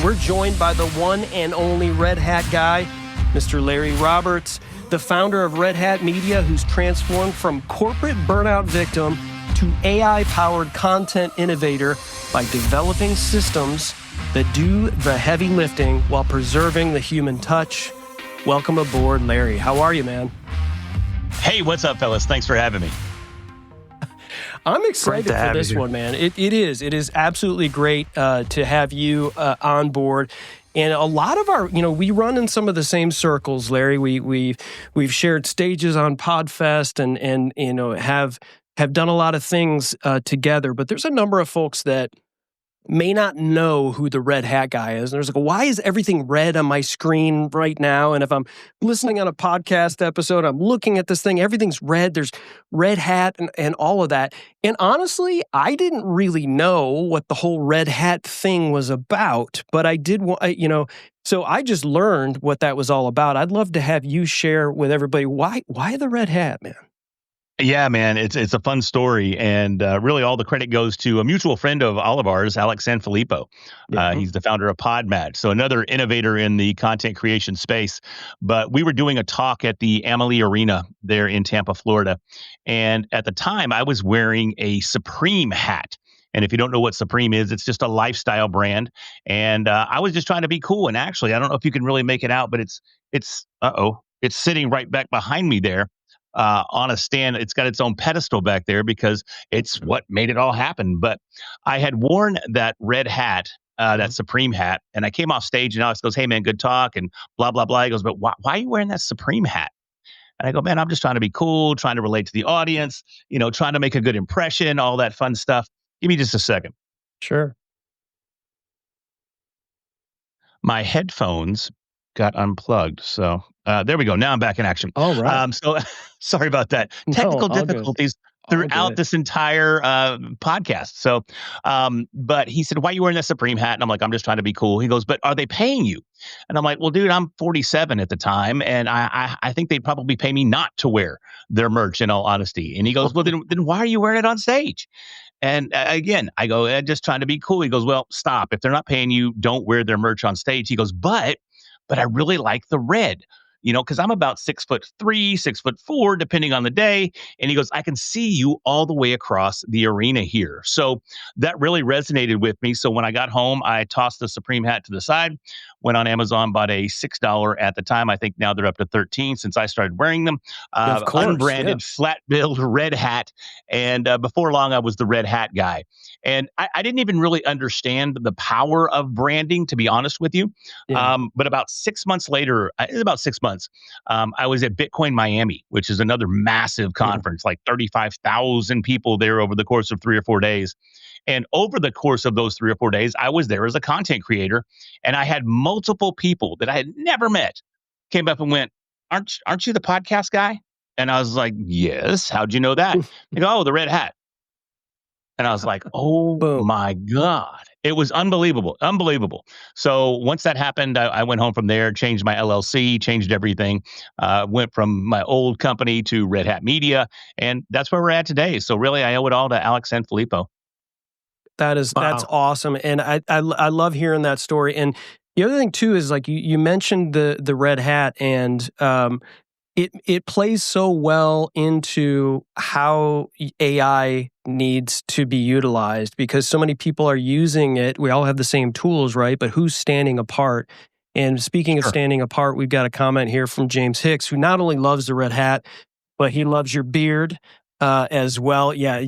We're joined by the one and only Red Hat guy, Mr. Larry Roberts, the founder of Red Hat Media, who's transformed from corporate burnout victim to AI-powered content innovator by developing systems that do the heavy lifting while preserving the human touch. Welcome aboard, Larry. How are you, man? Hey, what's up, fellas? Thanks for having me. I'm excited for this one, man. It is absolutely great to have you on board. And a lot of our, we run in some of the same circles, Larry. We've shared stages on PodFest and have done a lot of things together. But there's a number of folks that may not know who the Red Hat guy is. And there's like, why is everything red on my screen right now? And if I'm listening on a podcast episode, I'm looking at this thing, everything's red. There's Red Hat and all of that. And honestly, I didn't really know what the whole Red Hat thing was about, but I did, so I just learned what that was all about. I'd love to have you share with everybody, why the Red Hat, man? Yeah, man, it's a fun story, and really all the credit goes to a mutual friend of all of ours, Alex Sanfilippo. He's the founder of PodMatch, so another innovator in the content creation space. But we were doing a talk at the Amalie Arena there in Tampa, Florida, and at the time I was wearing a Supreme hat. And if you don't know what Supreme is, it's just a lifestyle brand. And I was just trying to be cool. And actually, I don't know if you can really make it out, but it's sitting right back behind me there. On a stand. It's got its own pedestal back there because it's what made it all happen. But I had worn that red hat, that Supreme hat, and I came off stage and Alex goes, "Hey man, good talk," and blah, blah, blah. He goes, "But why are you wearing that Supreme hat?" And I go, "Man, I'm just trying to be cool, trying to relate to the audience, trying to make a good impression, all that fun stuff. Give me just a second." Sure. My headphones got unplugged. So there we go. Now I'm back in action. All right. So sorry about that. Technical difficulties throughout this entire podcast. So, but he said, "Why are you wearing that Supreme hat?" And I'm like, "I'm just trying to be cool." He goes, "But are they paying you?" And I'm like, "Well, dude, I'm 47 at the time, and I think they'd probably pay me not to wear their merch, in all honesty." And he goes, "Well, then why are you wearing it on stage?" And again, I go, "Just trying to be cool." He goes, "Well, stop. If they're not paying you, don't wear their merch on stage." He goes, but I really like the red, because I'm about 6'3", 6'4", depending on the day. And he goes, "I can see you all the way across the arena here." So that really resonated with me. So when I got home, I tossed the Supreme hat to the side, went on Amazon, bought a $6 at the time. I think now they're up to $13 since I started wearing them. Of course, unbranded, flat billed red hat. And before long, I was the Red Hat guy. And I didn't even really understand the power of branding, to be honest with you. Yeah. But about 6 months later, about 6 months, I was at Bitcoin Miami, which is another massive conference, like 35,000 people there over the course of 3 or 4 days. And over the course of those 3 or 4 days, I was there as a content creator, and I had multiple people that I had never met came up and went, aren't you the podcast guy?" And I was like, "Yes. How'd you know that?" They go, "Oh, the Red Hat." And I was like, "Oh my God." It was unbelievable. So once that happened, I went home from there, changed my LLC, changed everything, went from my old company to Red Hat Media. And that's where we're at today. So really, I owe it all to Alex Sanfilippo. That's awesome. And I love hearing that story. And the other thing too is like you mentioned the Red Hat, and it plays so well into how AI needs to be utilized, because so many people are using it. We all have the same tools, right? But who's standing apart? And speaking of standing apart, we've got a comment here from James Hicks, who not only loves the Red Hat, but he loves your beard as well. Yeah,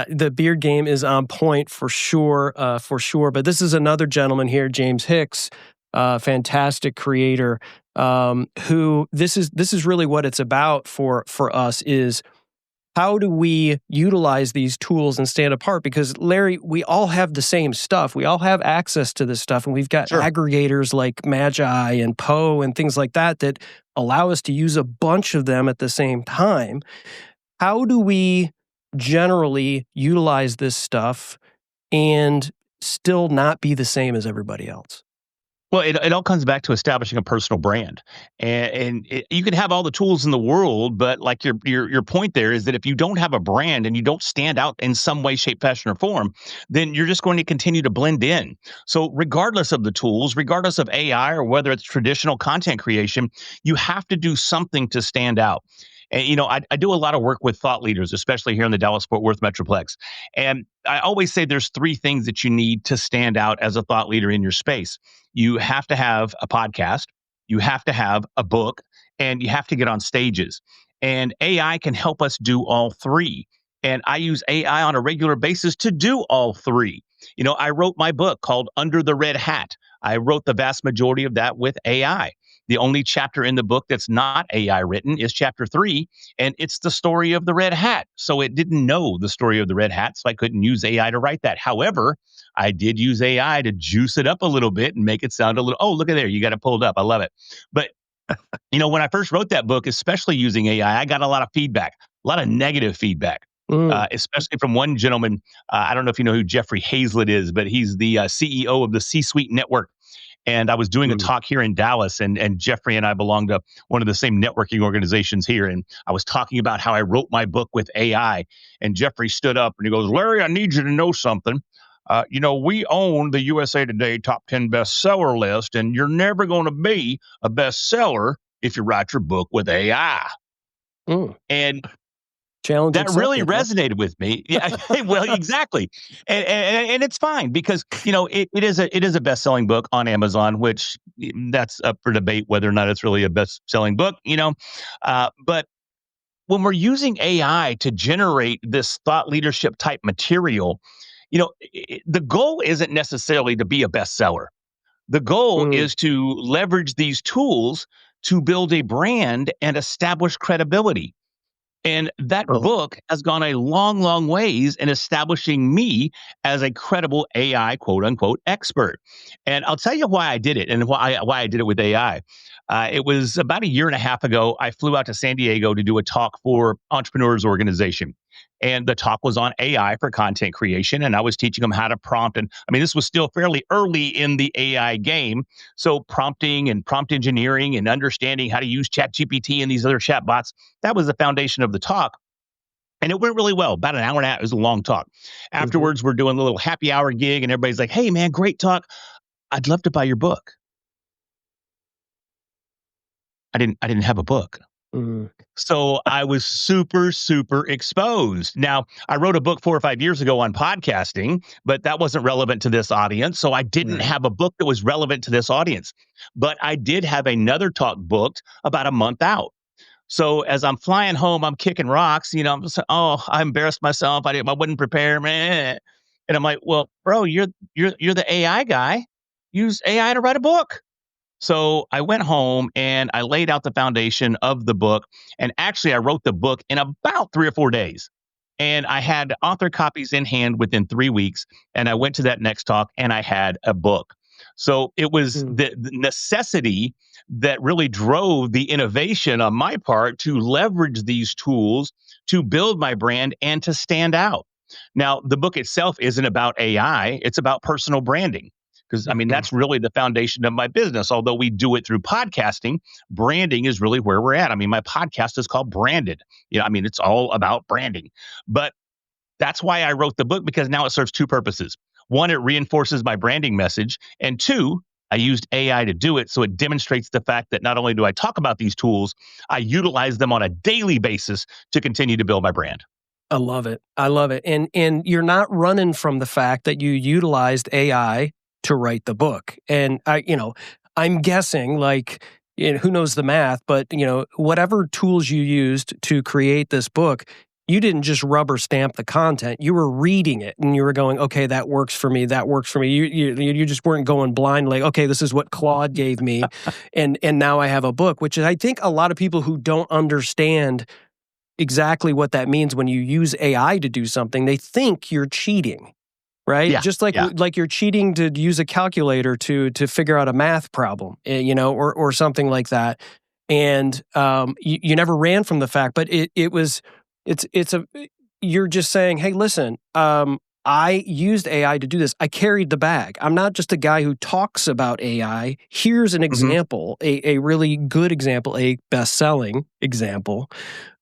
the beard game is on point for sure. But this is another gentleman here, James Hicks, fantastic creator, who this is really what it's about for us is, how do we utilize these tools and stand apart? Because Larry, we all have the same stuff. We all have access to this stuff, and we've got aggregators like Magi and Poe and things like that allow us to use a bunch of them at the same time. How do we generally utilize this stuff and still not be the same as everybody else? Well, it all comes back to establishing a personal brand, you can have all the tools in the world, but like your point there is that if you don't have a brand and you don't stand out in some way, shape, fashion, or form, then you're just going to continue to blend in. So, regardless of the tools, regardless of AI or whether it's traditional content creation, you have to do something to stand out. And I do a lot of work with thought leaders, especially here in the Dallas Fort Worth Metroplex. And I always say there's three things that you need to stand out as a thought leader in your space. You have to have a podcast, you have to have a book, and you have to get on stages. And AI can help us do all three. And I use AI on a regular basis to do all three. I wrote my book called Under the Red Hat. I wrote the vast majority of that with AI. The only chapter in the book that's not AI written is chapter 3, and it's the story of the Red Hat. So it didn't know the story of the Red Hat, so I couldn't use AI to write that. However, I did use AI to juice it up a little bit and make it sound a little, oh, look at there, you got it pulled up. I love it. But, when I first wrote that book, especially using AI, I got a lot of feedback, a lot of negative feedback. Especially from one gentleman. I don't know if you know who Jeffrey Hazlett is, but he's the CEO of the C-Suite Network. And I was doing a talk here in Dallas, and Jeffrey and I belong to one of the same networking organizations here. And I was talking about how I wrote my book with AI. And Jeffrey stood up and he goes, Larry, I need you to know something. We own the USA Today Top 10 bestseller list, and you're never going to be a bestseller if you write your book with AI. And challenge that really accepted, resonated with me. Yeah, well, exactly, and it's fine because it is a best-selling book on Amazon, which that's up for debate whether or not it's really a best-selling book. But when we're using AI to generate this thought leadership type material, the goal isn't necessarily to be a bestseller. The goal is to leverage these tools to build a brand and establish credibility. And that book has gone a long, long ways in establishing me as a credible AI quote unquote expert. And I'll tell you why I did it and why I did it with AI. It was about a year and a half ago. I flew out to San Diego to do a talk for Entrepreneurs Organization. And the talk was on AI for content creation. And I was teaching them how to prompt. And I mean, this was still fairly early in the AI game. So prompting and prompt engineering and understanding how to use ChatGPT and these other chatbots, that was the foundation of the talk. And it went really well, about an hour and a half. It was a long talk. Afterwards, we're doing a little happy hour gig, and everybody's like, hey, man, great talk. I'd love to buy your book. I didn't have a book. So I was super, super exposed. Now, I wrote a book 4 or 5 years ago on podcasting, but that wasn't relevant to this audience. So I didn't have a book that was relevant to this audience. But I did have another talk booked about a month out. So as I'm flying home, I'm kicking rocks. I'm just, I embarrassed myself. I wasn't prepared, man. And I'm like, well, bro, you're the AI guy. Use AI to write a book. So I went home and I laid out the foundation of the book. And actually, I wrote the book in about 3 or 4 days. And I had author copies in hand within 3 weeks. And I went to that next talk and I had a book. So it was the necessity that really drove the innovation on my part to leverage these tools to build my brand and to stand out. Now, the book itself isn't about AI, it's about personal branding. Because I mean, that's really the foundation of my business. Although we do it through podcasting, branding is really where we're at. I mean, my podcast is called Branded. It's all about branding. But that's why I wrote the book, because now it serves two purposes. One, it reinforces my branding message. And two, I used AI to do it. So it demonstrates the fact that not only do I talk about these tools, I utilize them on a daily basis to continue to build my brand. I love it. I love it. And you're not running from the fact that you utilized AI to write the book. And I'm guessing, like, who knows the math, but whatever tools you used to create this book, you didn't just rubber stamp the content. You were reading it and you were going, okay, that works for me. That works for me. You just weren't going blind, like, okay, this is what Claude gave me. and now I have a book, which I think a lot of people who don't understand exactly what that means when you use AI to do something, they think you're cheating. Right? Yeah, just like you're cheating to use a calculator to figure out a math problem, or something like that. And you never ran from the fact, but you're just saying, hey, listen, I used AI to do this. I carried the bag. I'm not just a guy who talks about AI. Here's an example, a really good example, a best-selling example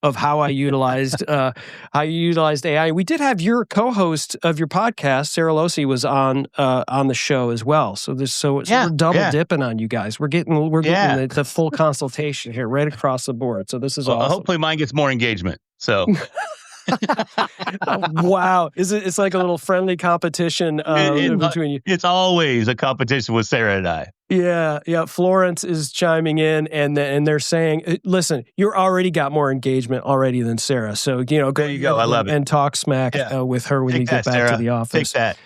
of how I utilized AI. We did have your co-host of your podcast, Sarah Losi, was on the show as well. So we're double dipping on you guys. We're getting the full consultation here, right across the board. So this is awesome. Hopefully, mine gets more engagement. So. Oh, wow. It's like a little friendly competition between you. It's always a competition with Sarah and I. Yeah. Florence is chiming in and they're saying, listen, you're already got more engagement already than Sarah. So, go there you go. I love it. And talk smack with her when you get back Sarah. to the office. Take that.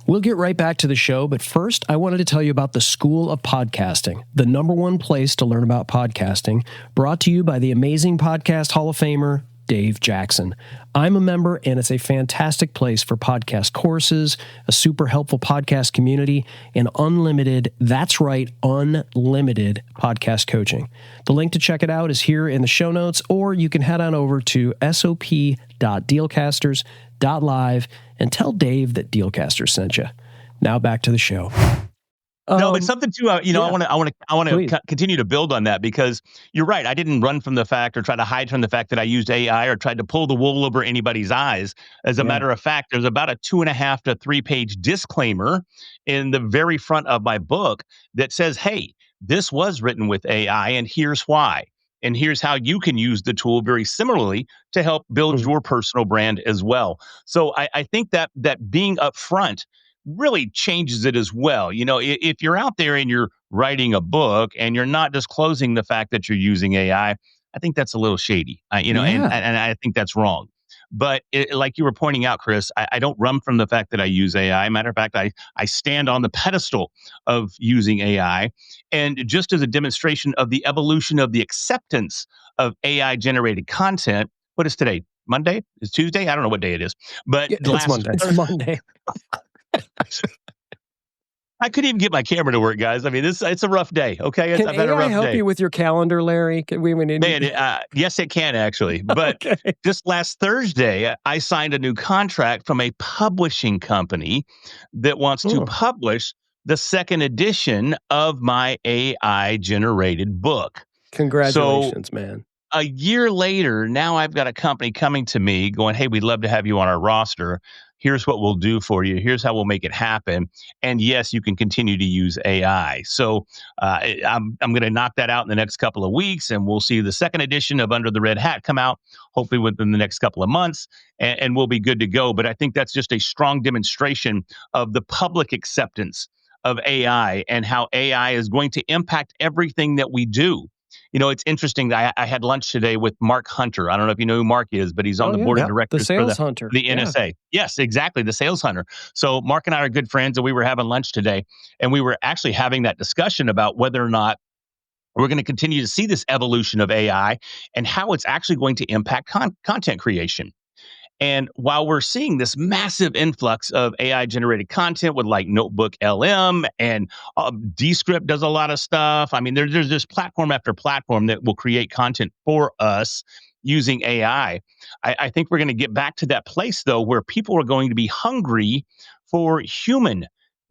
We'll get right back to the show, but first, I wanted to tell you about the School of Podcasting, the #1 place to learn about podcasting, brought to you by the amazing Podcast Hall of Famer, Dave Jackson. I'm a member, and it's a fantastic place for podcast courses, a super helpful podcast community, and unlimited podcast coaching. The link to check it out is here in the show notes, or you can head on over to sop.dealcasters.live and tell Dave that Dealcasters sent you. Now back to the show. No, but something too. I want to continue to build on that, because you're right. I didn't run from the fact or try to hide from the fact that I used AI or tried to pull the wool over anybody's eyes. As a matter of fact, there's about a 2.5 to 3 page disclaimer in the very front of my book that says, "Hey, this was written with AI, and here's why." And here's how you can use the tool very similarly to help build your personal brand as well. So I think that being upfront really changes it as well. If you're out there and you're writing a book and you're not disclosing the fact that you're using AI, I think that's a little shady, and I think that's wrong. But like you were pointing out, Chris, I don't run from the fact that I use AI. Matter of fact, I stand on the pedestal of using AI. And just as a demonstration of the evolution of the acceptance of AI-generated content, what is today? Monday? Is Tuesday? I don't know what day it is. But it's Monday. It's Monday. I couldn't even get my camera to work, guys. I mean, it's a rough day. Okay, Can AI help you with your calendar, Larry? Yes, it can actually. But just last Thursday, I signed a new contract from a publishing company that wants to publish the second edition of my AI-generated book. Congratulations, man. A year later, now I've got a company coming to me going, "Hey, we'd love to have you on our roster. Here's what we'll do for you. Here's how we'll make it happen. And yes, you can continue to use AI." So I'm going to knock that out in the next couple of weeks, and we'll see the second edition of Under the Red Hat come out, hopefully within the next couple of months, and we'll be good to go. But I think that's just a strong demonstration of the public acceptance of AI and how AI is going to impact everything that we do. It's interesting. I had lunch today with Mark Hunter. I don't know if you know who Mark is, but he's on the board of directors the sales hunter. The NSA. Yes, exactly. The sales hunter. So Mark and I are good friends, and we were having lunch today, and we were actually having that discussion about whether or not we're going to continue to see this evolution of AI and how it's actually going to impact content creation. And while we're seeing this massive influx of AI-generated content with like Notebook LM and Descript does a lot of stuff. I mean, there's just platform after platform that will create content for us using AI. I think we're going to get back to that place, though, where people are going to be hungry for human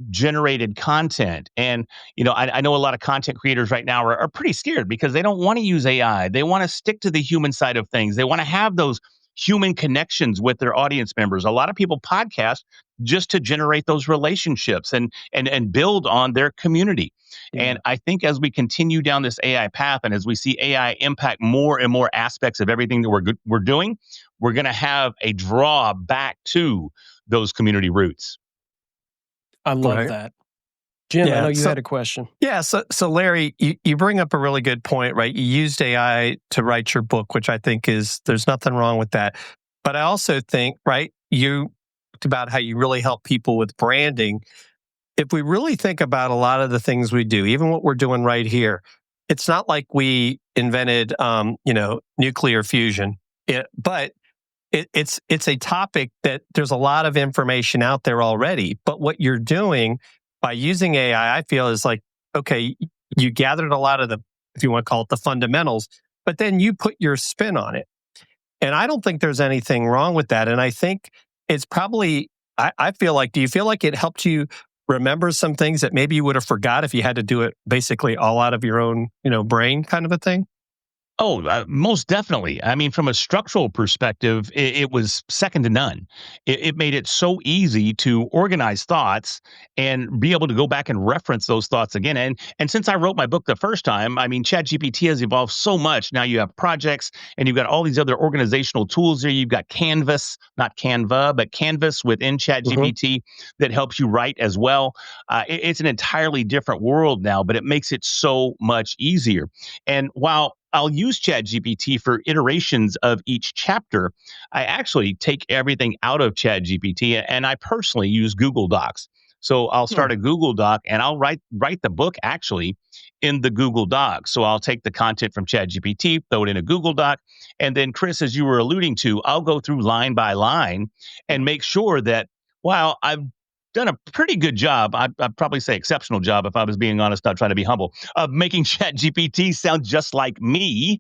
generated content. And, I know a lot of content creators right now are pretty scared because they don't want to use AI. They want to stick to the human side of things. They want to have those human connections with their audience members. A lot of people podcast just to generate those relationships and build on their community. Yeah. And I think as we continue down this AI path and as we see AI impact more and more aspects of everything that we're doing, we're going to have a draw back to those community roots. I love that. Jim, I know you had a question. Yeah, so Larry, you bring up a really good point, right? You used AI to write your book, which I think there's nothing wrong with that. But I also think, right, you talked about how you really help people with branding. If we really think about a lot of the things we do, even what we're doing right here, it's not like we invented, nuclear fusion, but it's a topic that there's a lot of information out there already. But what you're doing by using AI, I feel is like, okay, you gathered a lot of the, if you want to call it the fundamentals, but then you put your spin on it. And I don't think there's anything wrong with that. And I think it's probably I feel like, do you feel like it helped you remember some things that maybe you would have forgot if you had to do it basically all out of your own, brain kind of a thing? Oh, most definitely. I mean, from a structural perspective, it was second to none. It made it so easy to organize thoughts and be able to go back and reference those thoughts again. And since I wrote my book the first time, I mean, ChatGPT has evolved so much. Now you have projects and you've got all these other organizational tools there. You've got Canvas, not Canva, but Canvas within ChatGPT that helps you write as well. It's an entirely different world now, but it makes it so much easier. And while I'll use ChatGPT for iterations of each chapter, I actually take everything out of ChatGPT and I personally use Google Docs. So I'll start a Google Doc and I'll write the book actually in the Google Doc. So I'll take the content from ChatGPT, throw it in a Google Doc, and then Chris, as you were alluding to, I'll go through line by line and make sure that while I've done a pretty good job, I'd probably say exceptional job if I was being honest, not trying to be humble, of making ChatGPT sound just like me.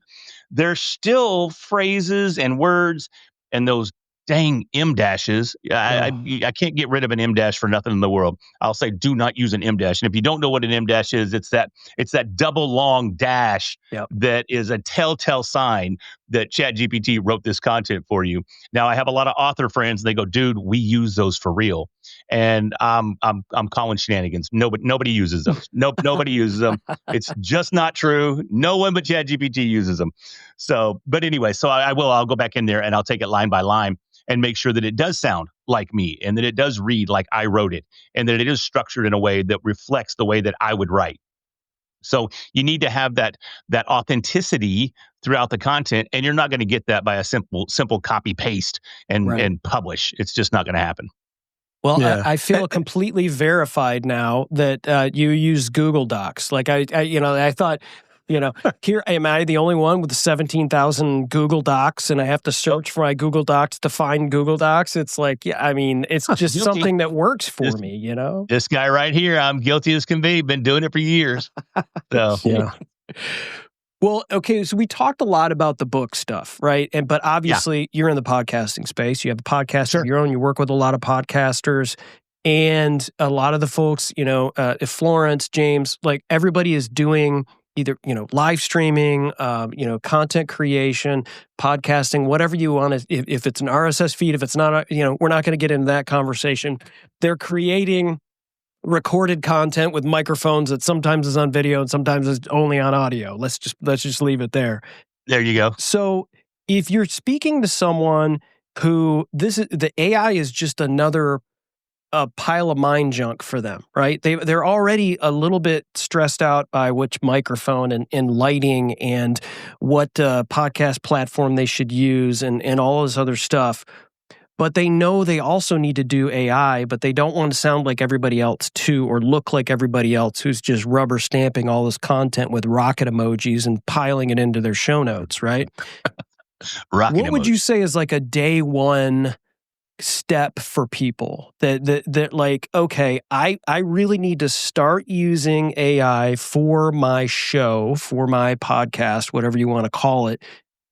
There's still phrases and words and those dang M dashes. I can't get rid of an M dash for nothing in the world. I'll say do not use an M dash. And if you don't know what an M dash is, it's that double long dash that is a telltale sign that ChatGPT wrote this content for you. Now I have a lot of author friends. And they go, dude, we use those for real. And I'm calling shenanigans. Nobody uses those. Nobody uses them. It's just not true. No one but ChatGPT uses them. So, but anyway, so I'll go back in there and I'll take it line by line and make sure that it does sound like me and that it does read like I wrote it and that it is structured in a way that reflects the way that I would write. So you need to have that authenticity throughout the content, and you're not going to get that by a simple copy paste and publish. It's just not going to happen. Well, I feel completely verified now that you use Google Docs. Like I thought, here am I the only one with 17,000 Google Docs, and I have to search for my Google Docs to find Google Docs. It's like, it's just something that works for me. This guy right here, I'm guilty as can be. Been doing it for years. So yeah. Well, okay, so we talked a lot about the book stuff, right? But obviously, you're in the podcasting space. You have a podcast of your own. You work with a lot of podcasters, and a lot of the folks, Florence, James, like everybody is doing either live streaming, content creation, podcasting, whatever you want to. If it's an RSS feed, if it's not, we're not going to get into that conversation. They're creating recorded content with microphones that sometimes is on video and sometimes is only on audio. Let's just leave it there. There you go. So if you're speaking to someone who the AI is just another pile of mind junk for them, right? They're already a little bit stressed out by which microphone and lighting and what podcast platform they should use and all this other stuff. But they know they also need to do AI, but they don't want to sound like everybody else too, or look like everybody else who's just rubber stamping all this content with rocket emojis and piling it into their show notes, right? What would you say is like a day one step for people that like, okay, I really need to start using AI for my show, for my podcast, whatever you want to call it.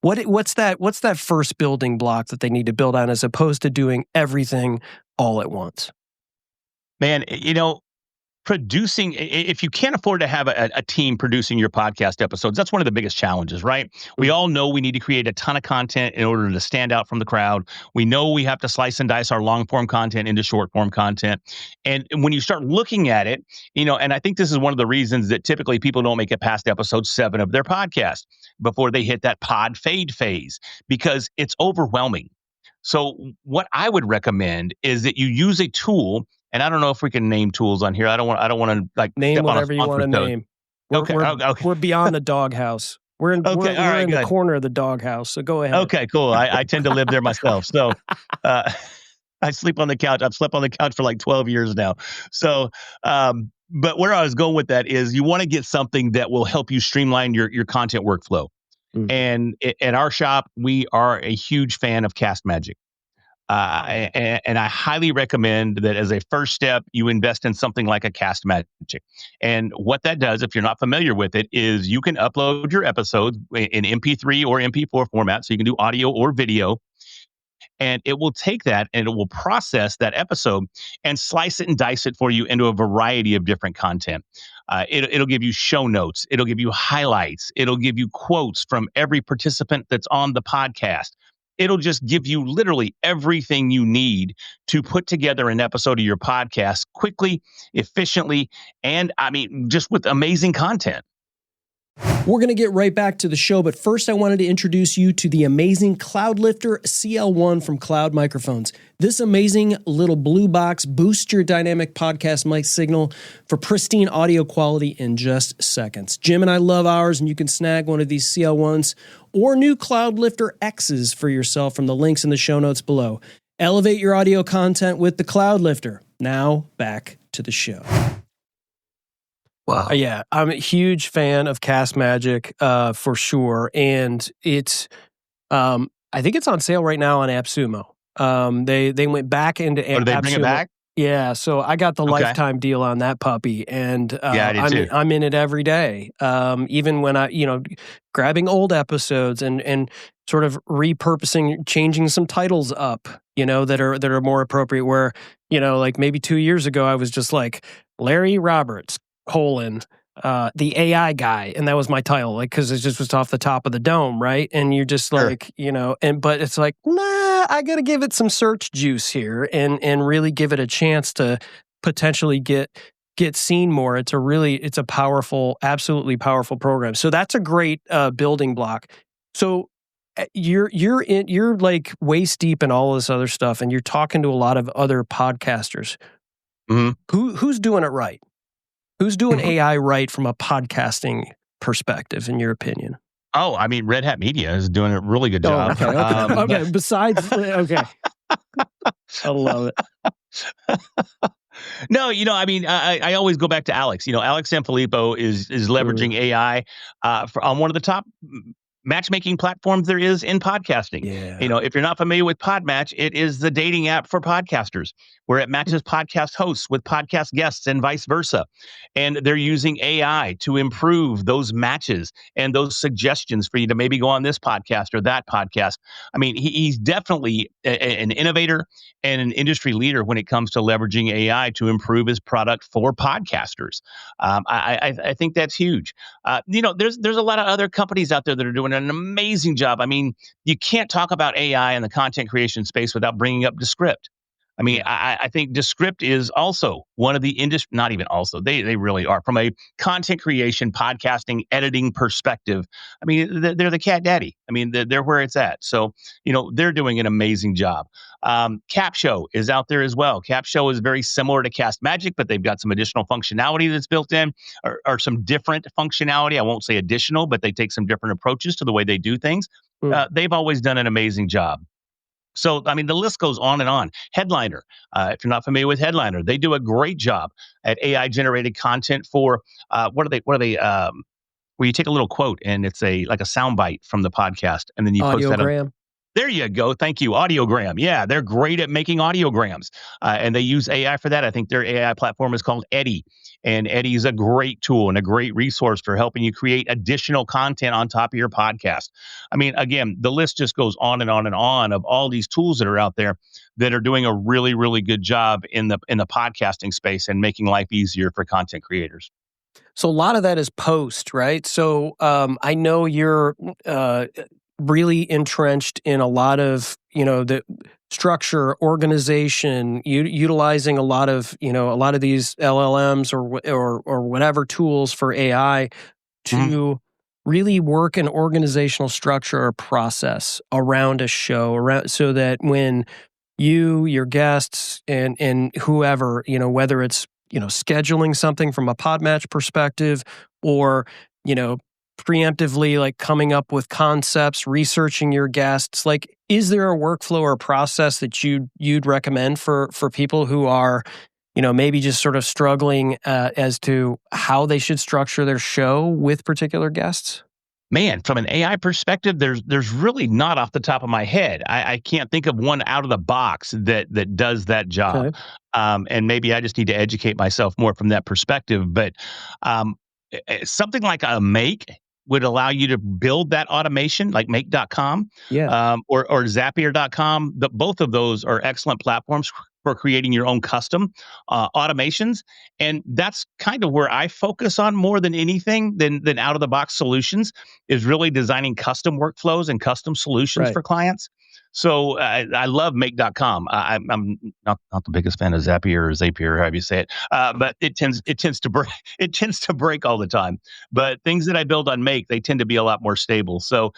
What's that first building block that they need to build on as opposed to doing everything all at once? Man, producing, if you can't afford to have a team producing your podcast episodes, that's one of the biggest challenges, right? We all know we need to create a ton of content in order to stand out from the crowd. We know we have to slice and dice our long form content into short form content. And when you start looking at it, and I think this is one of the reasons that typically people don't make it past episode 7 of their podcast before they hit that pod fade phase, because it's overwhelming. So what I would recommend is that you use a tool. And I don't know if we can name tools on here. I don't want to like name whatever you want to name. We're beyond the doghouse. We're in the corner of the doghouse. So go ahead. Okay, cool. I tend to live there myself. So I sleep on the couch. I've slept on the couch for like 12 years now. So, but where I was going with that is you want to get something that will help you streamline your content workflow. Mm-hmm. And at our shop, we are a huge fan of Cast Magic. And I highly recommend that as a first step, you invest in something like a Cast Magic. And what that does, if you're not familiar with it, is you can upload your episodes in MP3 or MP4 format. So you can do audio or video. and it will take that and it will process that episode and slice it and dice it for you into a variety of different content. It'll give you show notes. It'll give you highlights. It'll give you quotes from every participant that's on the podcast. It'll just give you literally everything you need to put together an episode of your podcast quickly, efficiently, and just with amazing content. We're going to get right back to the show, but first I wanted to introduce you to the amazing Cloudlifter CL1 from Cloud Microphones. This amazing little blue box boosts your dynamic podcast mic signal for pristine audio quality in just seconds. Jim and I love ours, and you can snag one of these CL1s or new Cloudlifter X's for yourself from the links in the show notes below. Elevate your audio content with the Cloudlifter. Now, back to the show. Wow. Yeah, I'm a huge fan of Cast Magic for sure. And it's, I think it's on sale right now on AppSumo. They went back into AppSumo. Did they bring it back? Yeah, so I got the lifetime deal on that puppy, and I'm in it every day. Even when grabbing old episodes and sort of repurposing, changing some titles up, that are more appropriate. Where like maybe 2 years ago, I was just like Larry Roberts : the AI guy, and that was my title, like, because it just was off the top of the dome, right? And you're just like, but it's like, nah, I gotta give it some search juice here and really give it a chance to potentially get seen more. It's a powerful, absolutely powerful program. So that's a great building block. So you're like waist deep in all this other stuff, and you're talking to a lot of other podcasters. Mm-hmm. Who's doing it right? Who's doing AI right from a podcasting perspective, in your opinion? Oh, Red Hat Media is doing a really good job. Okay. Besides, okay. I love it. No, I always go back to Alex. Alex Sanfilippo is leveraging AI on one of the top matchmaking platforms there is in podcasting. Yeah. If you're not familiar with Podmatch, it is the dating app for podcasters, where it matches podcast hosts with podcast guests and vice versa. And they're using AI to improve those matches and those suggestions for you to maybe go on this podcast or that podcast. He's definitely an innovator and an industry leader when it comes to leveraging AI to improve his product for podcasters. I think that's huge. There's a lot of other companies out there that are doing an amazing job. You can't talk about AI in the content creation space without bringing up Descript. I think Descript is also one of the industry, not even also, they really are, from a content creation, podcasting, editing perspective. They're the cat daddy. They're where it's at. So, they're doing an amazing job. Capshow is out there as well. Capshow is very similar to Cast Magic, but they've got some additional functionality that's built in, or some different functionality. I won't say additional, but they take some different approaches to the way they do things. They've always done an amazing job. So, the list goes on and on. Headliner, if you're not familiar with Headliner, they do a great job at AI-generated content for, what are they, where you take a little quote and it's like a soundbite from the podcast, and then you post that up. There you go. Thank you. Audiogram. Yeah, they're great at making audiograms, and they use AI for that. I think their AI platform is called Eddie, and Eddie is a great tool and a great resource for helping you create additional content on top of your podcast. Again, the list just goes on and on and on of all these tools that are out there that are doing a really, really good job in the podcasting space and making life easier for content creators. So a lot of that is post, right? So I know you're really entrenched in a lot of, the structure, organization, utilizing a lot of these LLMs or whatever tools for AI to really work an organizational structure or process around a show, so that when your guests and whoever, whether it's, scheduling something from a Podmatch perspective, or, preemptively, like coming up with concepts, researching your guests, like, is there a workflow or a process that you'd recommend for people who are, maybe just sort of struggling as to how they should structure their show with particular guests? Man, from an AI perspective, there's really not off the top of my head. I can't think of one out of the box that does that job. Okay. And maybe I just need to educate myself more from that perspective. But something like a Make would allow you to build that automation, like Make.com, or Zapier.com. Both of those are excellent platforms for creating your own custom automations. And that's kind of where I focus on more than anything than out of the box solutions, is really designing custom workflows and custom solutions for clients. So I love Make.com. I'm not the biggest fan of Zapier or Zapier, however you say it, but it tends to break all the time. But things that I build on Make, they tend to be a lot more stable. So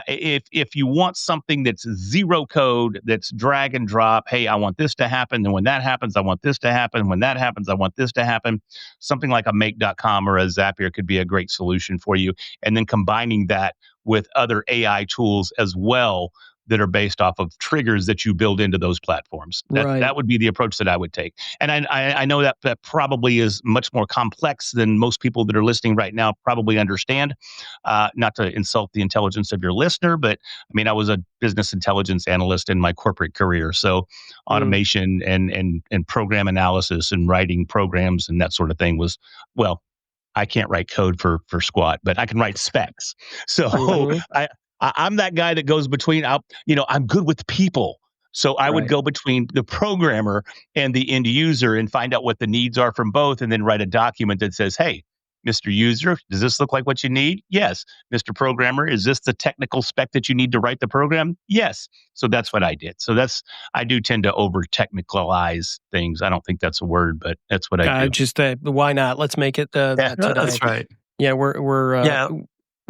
if you want something that's zero code, that's drag and drop, hey, I want this to happen, and when that happens, I want this to happen. When that happens, I want this to happen. Something like a Make.com or a Zapier could be a great solution for you. And then combining that with other AI tools as well that are based off of triggers that you build into those platforms. That would be the approach that I would take. And I know that probably is much more complex than most people that are listening right now probably understand. Not to insult the intelligence of your listener, but I mean, I was a business intelligence analyst in my corporate career. So automation and program analysis and writing programs and that sort of thing was, well, I can't write code for squat, but I can write specs. So I'm that guy that goes between, I'm good with people. So I would go between the programmer and the end user and find out what the needs are from both, and then write a document that says, hey, Mr. User, does this look like what you need? Yes. Mr. Programmer, is this the technical spec that you need to write the program? Yes. So that's what I did. So I do tend to over technicalize things. I don't think that's a word, but that's what I do. Just why not? Let's make it that today. That's right. Yeah, we're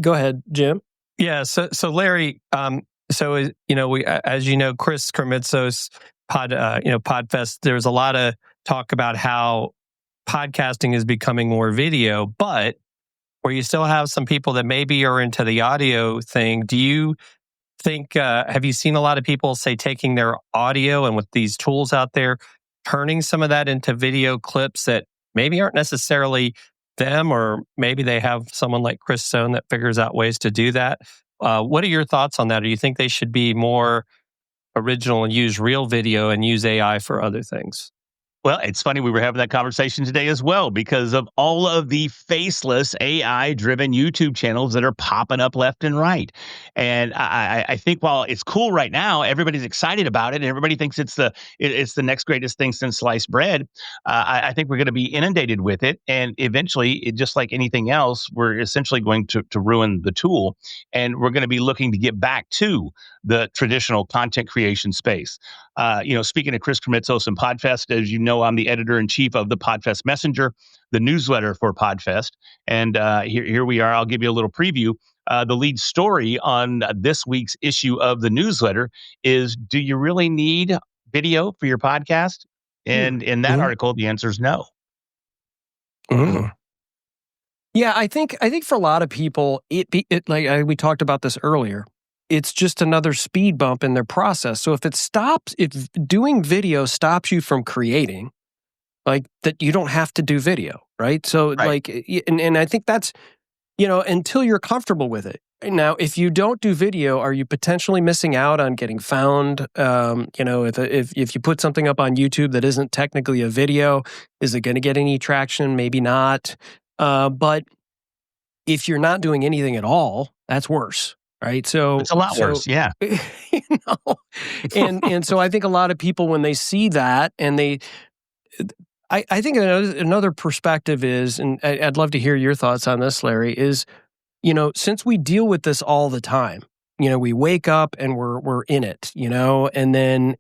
go ahead, Jim. Yeah. So Larry, we, as you know, Chris Kermitzos Podfest, there's a lot of talk about how podcasting is becoming more video, but where you still have some people that maybe are into the audio thing. Do you think, have you seen a lot of people say taking their audio and with these tools out there, turning some of that into video clips that maybe aren't necessarily them, or maybe they have someone like Chris Stone that figures out ways to do that? What are your thoughts on that? Do you think they should be more original and use real video and use AI for other things? Well, it's funny, we were having that conversation today as well because of all of the faceless AI-driven YouTube channels that are popping up left and right. And I think while it's cool right now, everybody's excited about it, and everybody thinks it's the next greatest thing since sliced bread. I think we're going to be inundated with it, and eventually, just like anything else, we're essentially going to ruin the tool, and we're going to be looking to get back to the traditional content creation space. Speaking of Chris Kermitzos and Podfest, as you know, I'm the editor-in-chief of the Podfest Messenger, the newsletter for Podfest. And here we are. I'll give you a little preview. The lead story on this week's issue of the newsletter is, do you really need video for your podcast? And in that article, the answer is no. Yeah, I think for a lot of people, we talked about this earlier, it's just another speed bump in their process. So if doing video stops you from creating, like that, you don't have to do video, right? So and I think that's, until you're comfortable with it. Now, if you don't do video, are you potentially missing out on getting found? If you put something up on YouTube that isn't technically a video, is it going to get any traction? Maybe not. But if you're not doing anything at all, that's worse. Right. So it's a lot worse. Yeah. And so I think a lot of people, when they see that, and I think another perspective is, and I'd love to hear your thoughts on this, Larry, is, since we deal with this all the time, we wake up and we're in it, and then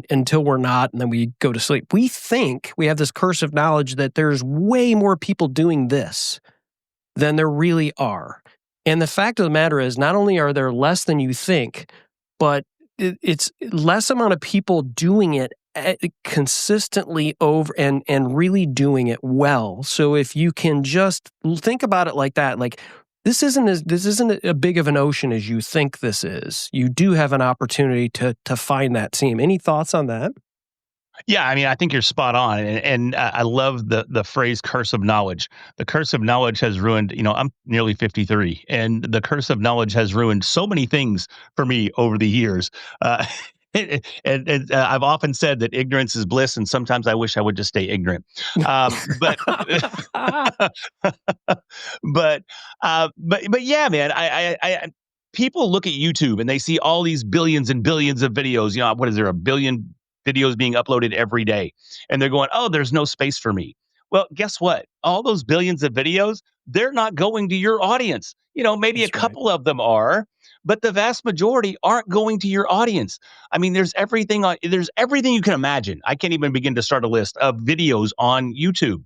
until we're not, and then we go to sleep. We think we have this curse of knowledge that there's way more people doing this than there really are. And the fact of the matter is, not only are there less than you think, but it's less amount of people doing it consistently over and really doing it well. So if you can just think about it like that, like this isn't as big of an ocean as you think this is. You do have an opportunity to find that team. Any thoughts on that? Yeah, I mean, I think you're spot on, and I love the phrase "curse of knowledge." The curse of knowledge has ruined. I'm nearly 53, and the curse of knowledge has ruined so many things for me over the years. And I've often said that ignorance is bliss, and sometimes I wish I would just stay ignorant. But But yeah, man, I people look at YouTube and they see all these billions and billions of videos. What is there, 1 billion videos being uploaded every day? And they're going, oh, there's no space for me. Well, guess what? All those billions of videos, they're not going to your audience. Maybe That's a couple of them are, but the vast majority aren't going to your audience. I mean, there's everything you can imagine. I can't even begin to start a list of videos on YouTube.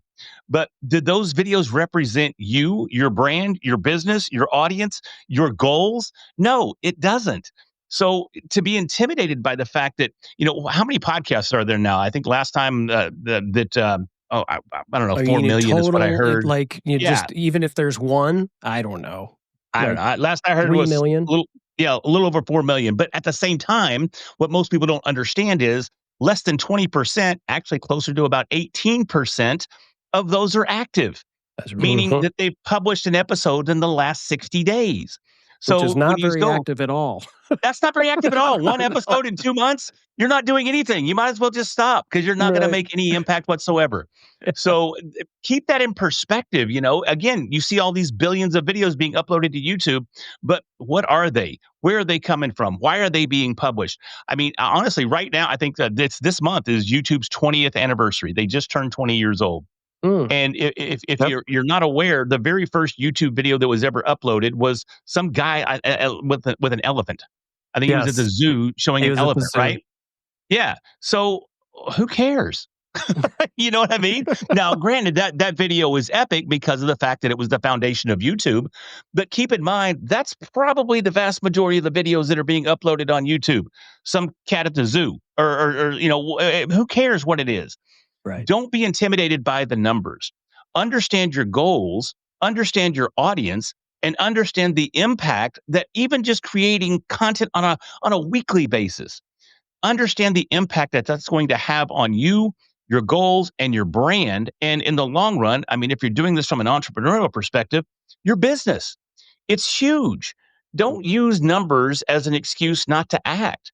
But did those videos represent you, your brand, your business, your audience, your goals? No, it doesn't. So to be intimidated by the fact that, how many podcasts are there now? I think last time I don't know, 4 million total, is what I heard. Just even if there's one, I don't know. I don't know. Last I heard 3 was million. a little over 4 million. But at the same time, what most people don't understand is less than 20%, actually closer to about 18% of those are active, meaning that they've published an episode in the last 60 days. So which is not very active at all. That's not very active at all. One episode in 2 months, you're not doing anything. You might as well just stop because you're not going to make any impact whatsoever. So keep that in perspective. Again, you see all these billions of videos being uploaded to YouTube, but what are they? Where are they coming from? Why are they being published? I mean, honestly, right now, I think that this month is YouTube's 20th anniversary. They just turned 20 years old. And if you're not aware, the very first YouTube video that was ever uploaded was some guy with an elephant. I think he was at the zoo showing an elephant, right? Yeah. So who cares? You know what I mean? Now, granted, that video was epic because of the fact that it was the foundation of YouTube. But keep in mind, that's probably the vast majority of the videos that are being uploaded on YouTube. Some cat at the zoo, or who cares what it is? Right. Don't be intimidated by the numbers. Understand your goals, understand your audience, and understand the impact that even just creating content on a weekly basis. Understand the impact that that's going to have on you, your goals, and your brand. And in the long run, I mean, if you're doing this from an entrepreneurial perspective, your business, it's huge. Don't use numbers as an excuse not to act.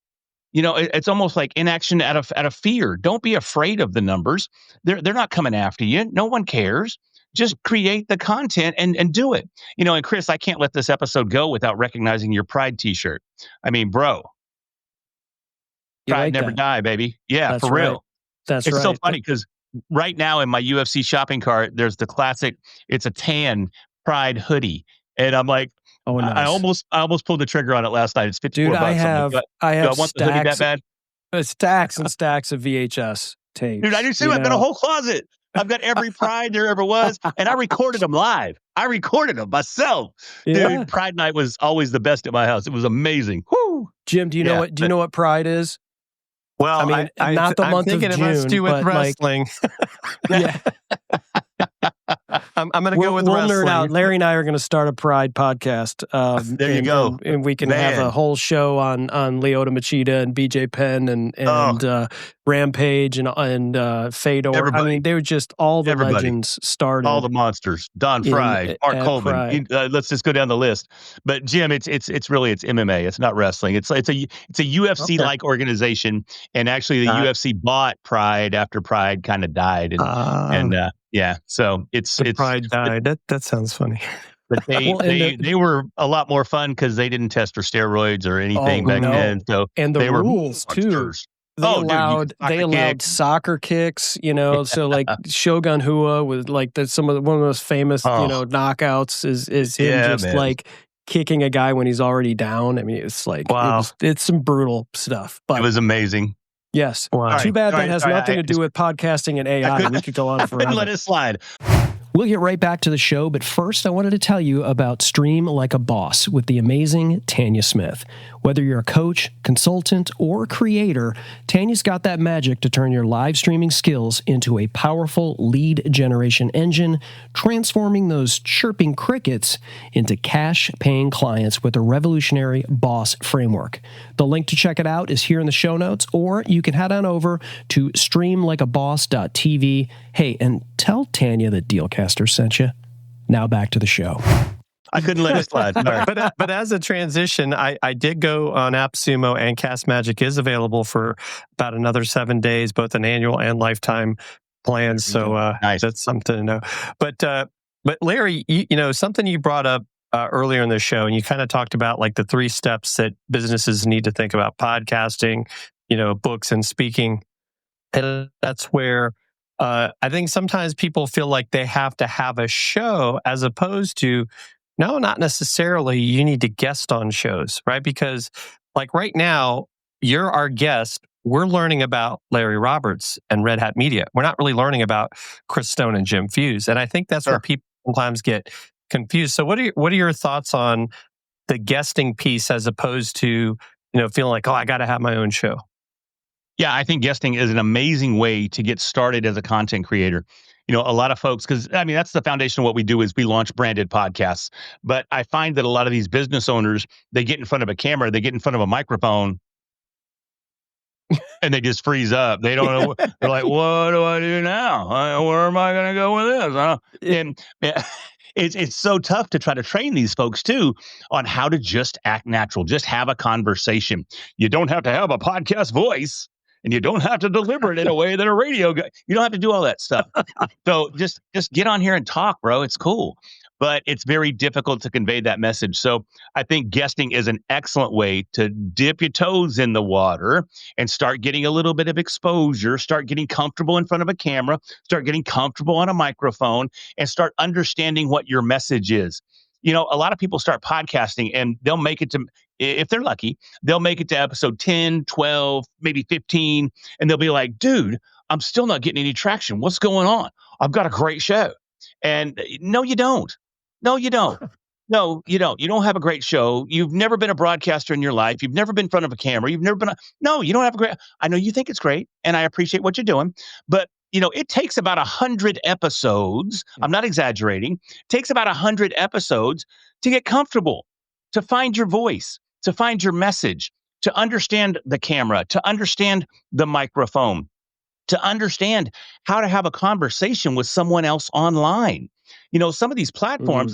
It's almost like inaction out of fear. Don't be afraid of the numbers. They're not coming after you. No one cares. Just create the content and do it. And Chris, I can't let this episode go without recognizing your Pride t-shirt. I mean, bro, Pride never die, baby. Yeah, that's for real. Right. That's it's right. So funny because right now in my UFC shopping cart, there's the classic, it's a tan Pride hoodie. And I'm like, oh, nice. I almost pulled the trigger on it last night. It's $54. Dude, I have do I want the hoodie that bad? Stacks and stacks of VHS tapes. Dude, I do too. I've got a whole closet. I've got every Pride there ever was, and I recorded them live. I recorded them myself. Yeah. Dude, Pride night was always the best at my house. It was amazing. Woo! Jim, do you know what? Do you know what Pride is? Well, I mean, not the month of June, it must do with wrestling. Yeah. I'm going to go with wrestling. Nerd out. Larry and I are going to start a Pride podcast. There you go. And we can have a whole show on Lyoto Machida and BJ Penn and Rampage and Fedor. Everybody. I mean, they were just all the legends started. All the monsters. Don Fry, Mark Coleman. Let's just go down the list. But Jim, it's MMA. It's not wrestling. It's a UFC-like organization. And actually, the UFC bought Pride after Pride kind of died. Yeah, so it's Pride died. That sounds funny. But they were a lot more fun because they didn't test for steroids or anything back then. So and the they rules were too. They allowed soccer kicks. So like Shogun Hua was like one of the most famous knockouts is him like kicking a guy when he's already down. I mean, it's like it's some brutal stuff. But it was amazing. Yes. Wow. Too bad that has nothing to do with podcasting and AI. We could go on forever. Let it slide. We'll get right back to the show, but first I wanted to tell you about Stream Like a Boss with the amazing Tanya Smith. Whether you're a coach, consultant, or creator, Tanya's got that magic to turn your live streaming skills into a powerful lead generation engine, transforming those chirping crickets into cash-paying clients with a revolutionary boss framework. The link to check it out is here in the show notes, or you can head on over to streamlikeaboss.tv. Hey, and tell Tanya that Dealcasters sent you. Now back to the show. I couldn't let it slide. But as a transition, I did go on AppSumo, and Cast Magic is available for about another 7 days, both an annual and lifetime plans. So nice. That's something to know. But But Larry, something you brought up earlier in the show, and you kind of talked about like the 3 steps that businesses need to think about podcasting, books and speaking. And that's where I think sometimes people feel like they have to have a show as opposed to, no, not necessarily. You need to guest on shows, right? Because like right now, you're our guest. We're learning about Larry Roberts and Red Hat Media. We're not really learning about Chris Stone and Jim Fuse. And I think that's where people sometimes get confused. So what are your thoughts on the guesting piece as opposed to, feeling like, oh, I got to have my own show? Yeah, I think guesting is an amazing way to get started as a content creator. A lot of folks, because that's the foundation of what we do is we launch branded podcasts. But I find that a lot of these business owners, they get in front of a camera, they get in front of a microphone, and they just freeze up. They don't know. They're like, what do I do now? Where am I going to go with this? And it's so tough to try to train these folks too on how to just act natural, just have a conversation. You don't have to have a podcast voice. And you don't have to deliver it in a way that a radio guy, you don't have to do all that stuff. So just get on here and talk, bro. It's cool. But it's very difficult to convey that message. So I think guesting is an excellent way to dip your toes in the water and start getting a little bit of exposure, start getting comfortable in front of a camera, start getting comfortable on a microphone, and start understanding what your message is. A lot of people start podcasting and they'll make it to, if they're lucky, they'll make it to episode 10, 12, maybe 15. And they'll be like, dude, I'm still not getting any traction. What's going on? I've got a great show. And no, you don't. No, you don't. No, you don't. You don't have a great show. You've never been a broadcaster in your life. You've never been in front of a camera. You've never been. No, you don't have a great. I know you think it's great and I appreciate what you're doing, but it takes about 100 episodes. I'm not exaggerating. It takes about 100 episodes to get comfortable, to find your voice, to find your message, to understand the camera, to understand the microphone, to understand how to have a conversation with someone else online. Some of these platforms,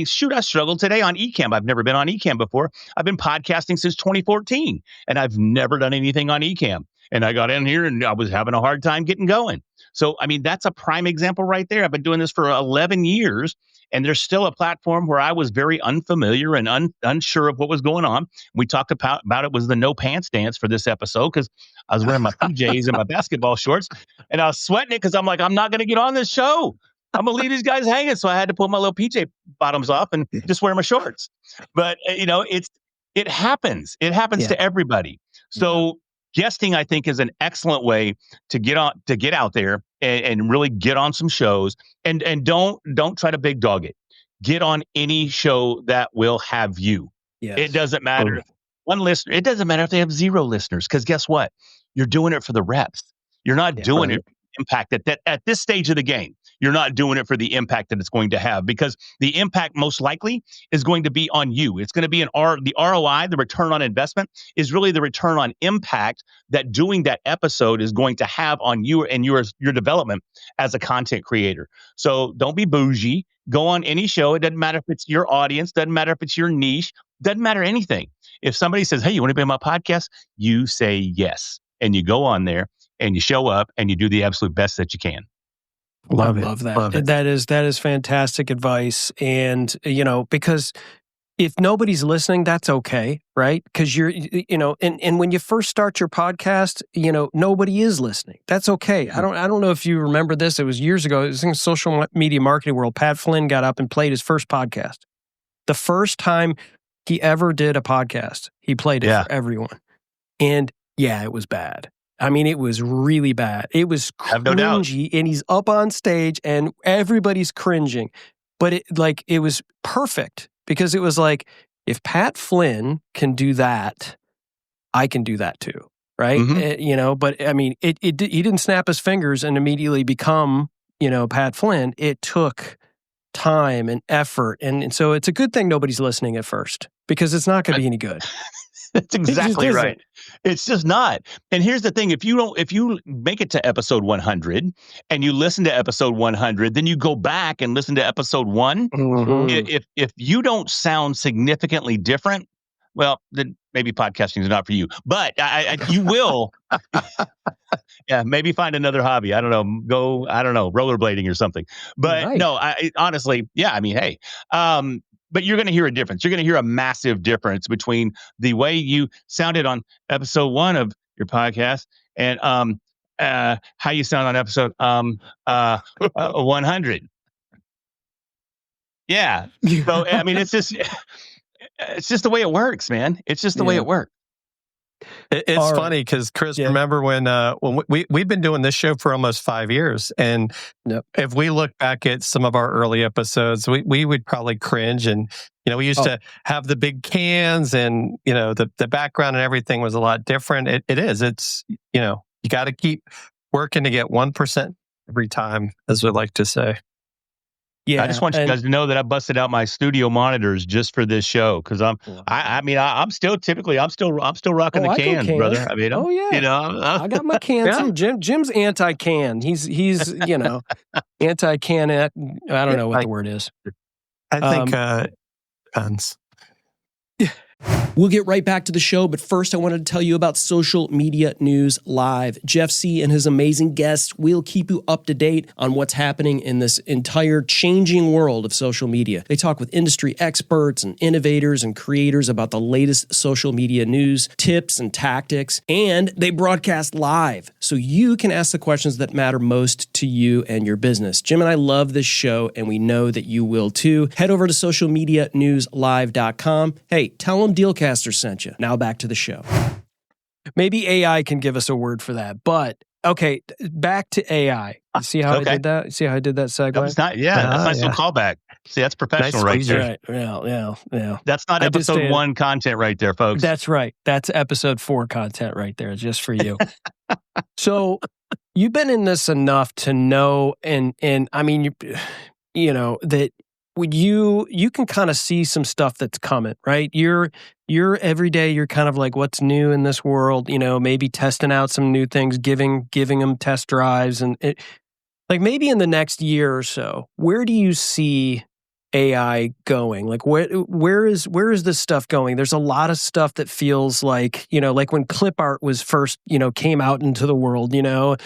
shoot, I struggled today on Ecamm. I've never been on Ecamm before. I've been podcasting since 2014, and I've never done anything on Ecamm. And I got in here and I was having a hard time getting going. So, that's a prime example right there. I've been doing this for 11 years, and there's still a platform where I was very unfamiliar and unsure of what was going on. We talked about it was the no pants dance for this episode because I was wearing my PJs and my basketball shorts, and I was sweating it because I'm like, I'm not going to get on this show. I'm going to leave these guys hanging. So I had to pull my little PJ bottoms off and just wear my shorts. But, it happens. It happens to everybody. So guesting, I think, is an excellent way to get out there and really get on some shows and don't try to big dog it. Get on any show that will have you. Yes. It doesn't matter if one listener, it doesn't matter if they have 0 listeners, because guess what? You're doing it for the reps. You're not doing it for the impact that at this stage of the game. You're not doing it for the impact that it's going to have, because the impact most likely is going to be on you. It's going to be the ROI, the return on investment, is really the return on impact that doing that episode is going to have on you and your development as a content creator. So don't be bougie. Go on any show. It doesn't matter if it's your audience. Doesn't matter if it's your niche. Doesn't matter anything. If somebody says, hey, you want to be on my podcast? You say yes. And you go on there and you show up and you do the absolute best that you can. Love that. Love it. That is fantastic advice. And, because if nobody's listening, that's okay, right? Because and when you first start your podcast, nobody is listening. That's okay. I don't know if you remember this. It was years ago. It was in the social media marketing world. Pat Flynn got up and played his first podcast. The first time he ever did a podcast, he played it for everyone. And it was bad. It was really bad. It was cringy, and he's up on stage, and everybody's cringing. But it was perfect, because it was like, if Pat Flynn can do that, I can do that too, right? Mm-hmm. But he didn't snap his fingers and immediately become, Pat Flynn. It took time and effort, and so it's a good thing nobody's listening at first, because it's not going to be any good. That's exactly right. It's just not. And here's the thing. If you make it to episode 100 and you listen to episode 100, then you go back and listen to episode 1. Mm-hmm. If you don't sound significantly different, well, then maybe podcasting is not for you. But you will, yeah, maybe find another hobby. I don't know, rollerblading or something. But Nice. no, honestly, yeah, I mean, hey, but you're going to hear a difference. You're going to hear a massive difference between the way you sounded on episode 1 of your podcast and how you sound on episode 100. Yeah. So I mean, it's just the way it works, man. It's just the way it works. It's funny because Chris, remember when we've been doing this show for almost 5 years, and if we look back at some of our early episodes, we would probably cringe, and we used to have the big cans, and the background and everything was a lot different. It's you got to keep working to get 1% every time, as we like to say. Yeah, I just want you guys to know that I busted out my studio monitors just for this show because I'm still rocking the cans, brother. I mean, I got my cans. Jim's anti-can. He's anti-can. I don't know what the word is. I think depends. We'll get right back to the show, but first I wanted to tell you about Social Media News Live. Jeff C. and his amazing guests will keep you up to date on what's happening in this entire changing world of social media. They talk with industry experts and innovators and creators about the latest social media news, tips, and tactics, and they broadcast live, so you can ask the questions that matter most to you and your business. Jim and I love this show, and we know that you will too. Head over to socialmedianewslive.com. Hey, tell them Dealcasters sent you. Now back to the show. Maybe AI can give us a word for that. But okay, back to AI. You see how I did that? See how I did that segue? That's nice little callback. See, that's professional right there. Right. Yeah. That's not episode 1 content right there, folks. That's right. That's episode 4 content right there, just for you. So you've been in this enough to know, and I mean, you know that. You can kind of see some stuff that's coming, right? You're every day you're kind of like, what's new in this world? Maybe testing out some new things, giving them test drives, and like maybe in the next year or so, where do you see AI going? Like where is this stuff going? There's a lot of stuff that feels like, like when clip art was first, came out into the world, and all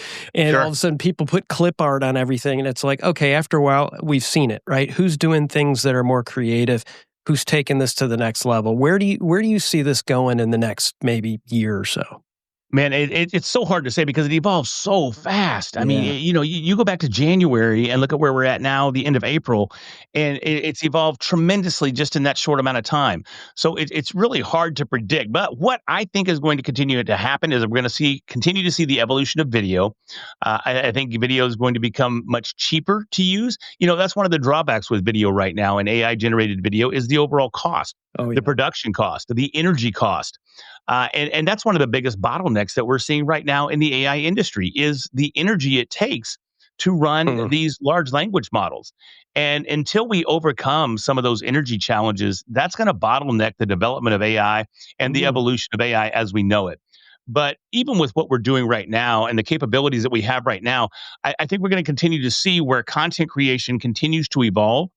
of a sudden people put clip art on everything, and it's like, okay, after a while we've seen it, right? Who's doing things that are more creative? Who's taking this to the next level? Where do you see this going in the next maybe year or so? Man, it's so hard to say because it evolves so fast. I mean, you go back to January and look at where we're at now, the end of April, and it's evolved tremendously just in that short amount of time. So it's really hard to predict. But what I think is going to continue to happen is we're going to continue to see the evolution of video. I think video is going to become much cheaper to use. That's one of the drawbacks with video right now, and AI-generated video is the overall cost, the production cost, the energy cost. And that's one of the biggest bottlenecks that we're seeing right now in the AI industry is the energy it takes to run these large language models. And until we overcome some of those energy challenges, that's going to bottleneck the development of AI and the evolution of AI as we know it. But even with what we're doing right now and the capabilities that we have right now, I think we're going to continue to see where content creation continues to evolve.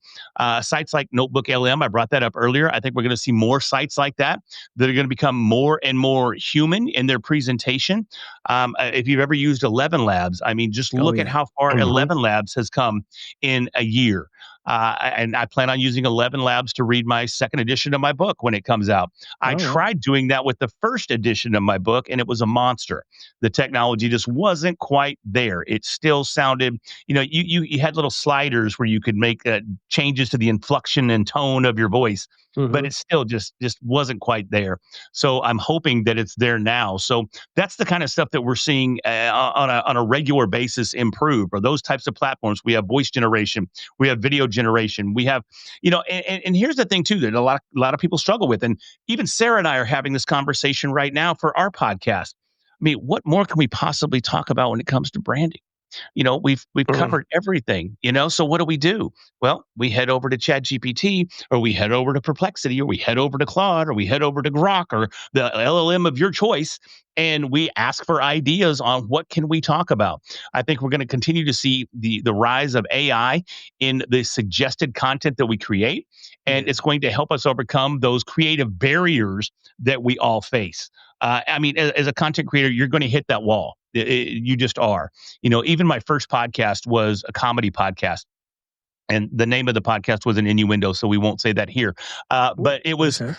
Sites like Notebook LM, I brought that up earlier. I think we're going to see more sites like that are going to become more and more human in their presentation. If you've ever used 11 Labs, I mean, just look at how far 11 Labs has come in a year. And I plan on using 11 Labs to read my second edition of my book when it comes out. I tried doing that with the first edition of my book, and it was a monster. The technology just wasn't quite there. It still sounded, you had little sliders where you could make changes to the inflection and tone of your voice, but it still just wasn't quite there. So I'm hoping that it's there now. So that's the kind of stuff that we're seeing on a regular basis improve, or those types of platforms. We have voice generation, we have video generation, we have, and here's the thing too that a lot of people struggle with, and even Sarah and I are having this conversation right now for our podcast. I mean, what more can we possibly talk about when it comes to branding? we've covered everything, so what do? Well, we head over to ChatGPT, or we head over to Perplexity, or we head over to Claude, or we head over to Grok, or the LLM of your choice, and we ask for ideas on what can we talk about. I think we're going to continue to see the rise of AI in the suggested content that we create, and it's going to help us overcome those creative barriers that we all face. As a content creator, you're going to hit that wall. You just are. Even my first podcast was a comedy podcast. And the name of the podcast was an innuendo, so we won't say that here. But it was, Okay.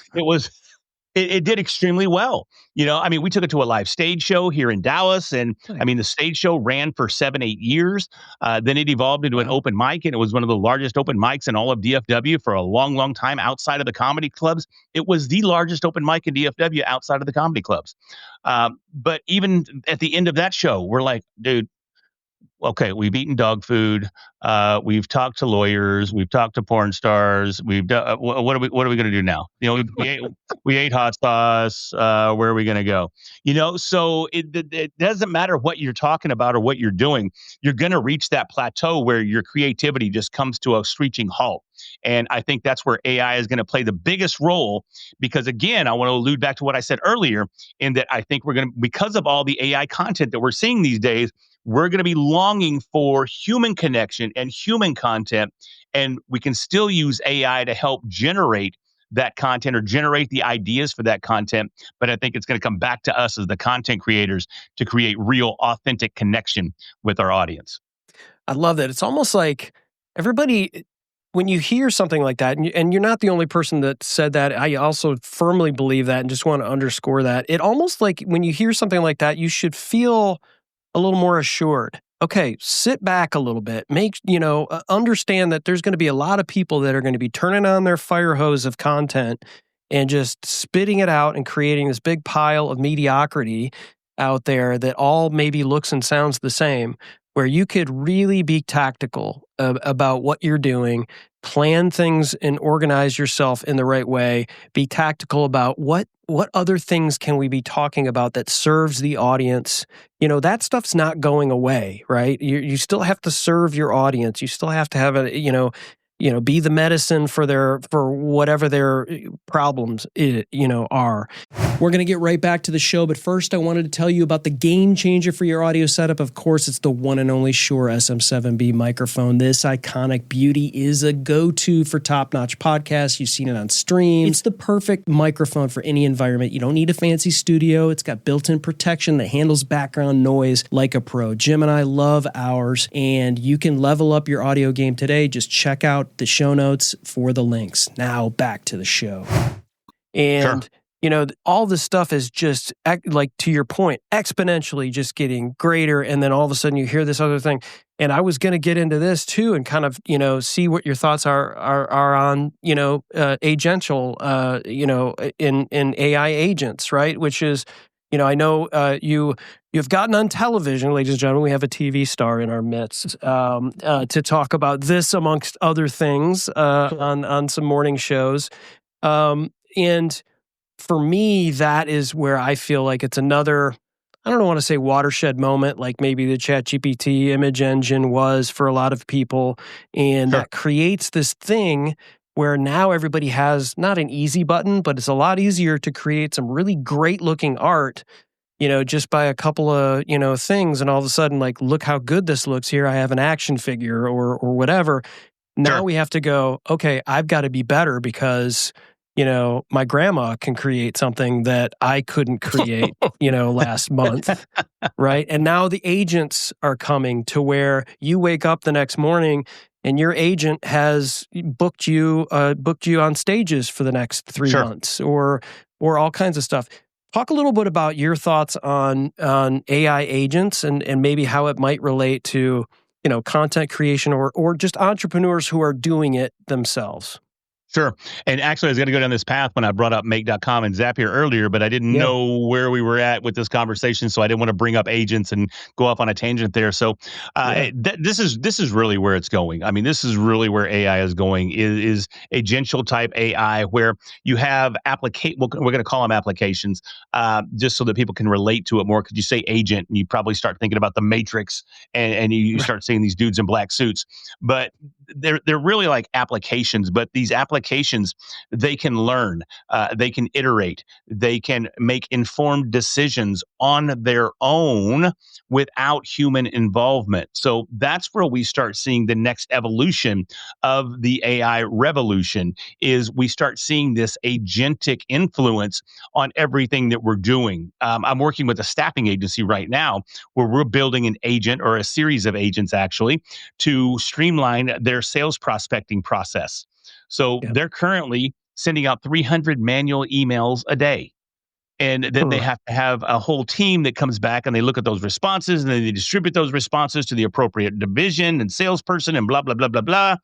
it did extremely well. We took it to a live stage show here in Dallas, and the stage show ran for 7-8 years. Then it evolved into an open mic, and it was one of the largest open mics in all of DFW for a long, long time outside of the comedy clubs. It was the largest open mic in DFW outside of the comedy clubs. But even at the end of that show, we're like, dude, okay, we've eaten dog food. We've talked to lawyers. We've talked to porn stars. We've done. What are we going to do now? We ate hot sauce. Where are we going to go? So it doesn't matter what you're talking about or what you're doing. You're going to reach that plateau where your creativity just comes to a screeching halt. And I think that's where AI is going to play the biggest role, because again, I want to allude back to what I said earlier, in that I think we're going to, because of all the AI content that we're seeing these days, we're going to be longing for human connection and human content, and we can still use AI to help generate that content or generate the ideas for that content. But I think it's going to come back to us as the content creators to create real, authentic connection with our audience. I love that. It's almost like everybody, when you hear something like that, and you're not the only person that said that, I also firmly believe that and just want to underscore that. It almost like when you hear something like that, you should feel a little more assured. Okay, sit back a little bit. Understand that there's going to be a lot of people that are going to be turning on their fire hose of content and just spitting it out and creating this big pile of mediocrity out there that all maybe looks and sounds the same, where you could really be tactical about what you're doing, plan things and organize yourself in the right way, be tactical about what other things can we be talking about that serves the audience. That stuff's not going away, right? You still have to serve your audience. You still have to have be the medicine for whatever their problems are. We're going to get right back to the show, but first I wanted to tell you about the game changer for your audio setup. Of course, it's the one and only Shure SM7B microphone. This iconic beauty is a go-to for top-notch podcasts. You've seen it on streams. It's the perfect microphone for any environment. You don't need a fancy studio. It's got built-in protection that handles background noise like a pro. Jim and I love ours, and you can level up your audio game today. Just check out the show notes for the links. Now back to the show. And sure. All this stuff is just, like, to your point, exponentially just getting greater. And then all of a sudden you hear this other thing. And I was going to get into this too and kind of, see what your thoughts are on, agential, in AI agents, right? Which is, I know you've gotten on television, ladies and gentlemen. We have a TV star in our midst to talk about this, amongst other things, on some morning shows. And for me, that is where I feel like it's another, I don't want to say watershed moment, like maybe the ChatGPT image engine was for a lot of people. And that creates this thing where now everybody has not an easy button, but it's a lot easier to create some really great looking art, just by a couple of, things. And all of a sudden, like, look how good this looks here. I have an action figure or whatever. Now we have to go, okay, I've got to be better because my grandma can create something that I couldn't create, last month, right? And now the agents are coming to where you wake up the next morning and your agent has booked you on stages for the next 3 months or all kinds of stuff. Talk a little bit about your thoughts on AI agents and maybe how it might relate to, content creation or just entrepreneurs who are doing it themselves. Sure. And actually, I was going to go down this path when I brought up make.com and Zapier earlier, but I didn't know where we were at with this conversation. So I didn't want to bring up agents and go off on a tangent there. So this is really where it's going. I mean, this is really where AI is going, is agential type AI, where you have we're going to call them applications, just so that people can relate to it more. Because you say agent and you probably start thinking about the Matrix, and you start seeing these dudes in black suits. But they're really like applications, but these applications, they can learn, they can iterate, they can make informed decisions on their own without human involvement. So that's where we start seeing the next evolution of the AI revolution, is we start seeing this agentic influence on everything that we're doing. I'm working with a staffing agency right now where we're building an agent, or a series of agents actually, to streamline their sales prospecting process. So they're currently sending out 300 manual emails a day. And then they have to have a whole team that comes back and they look at those responses, and then they distribute those responses to the appropriate division and salesperson and blah, blah, blah, blah, blah.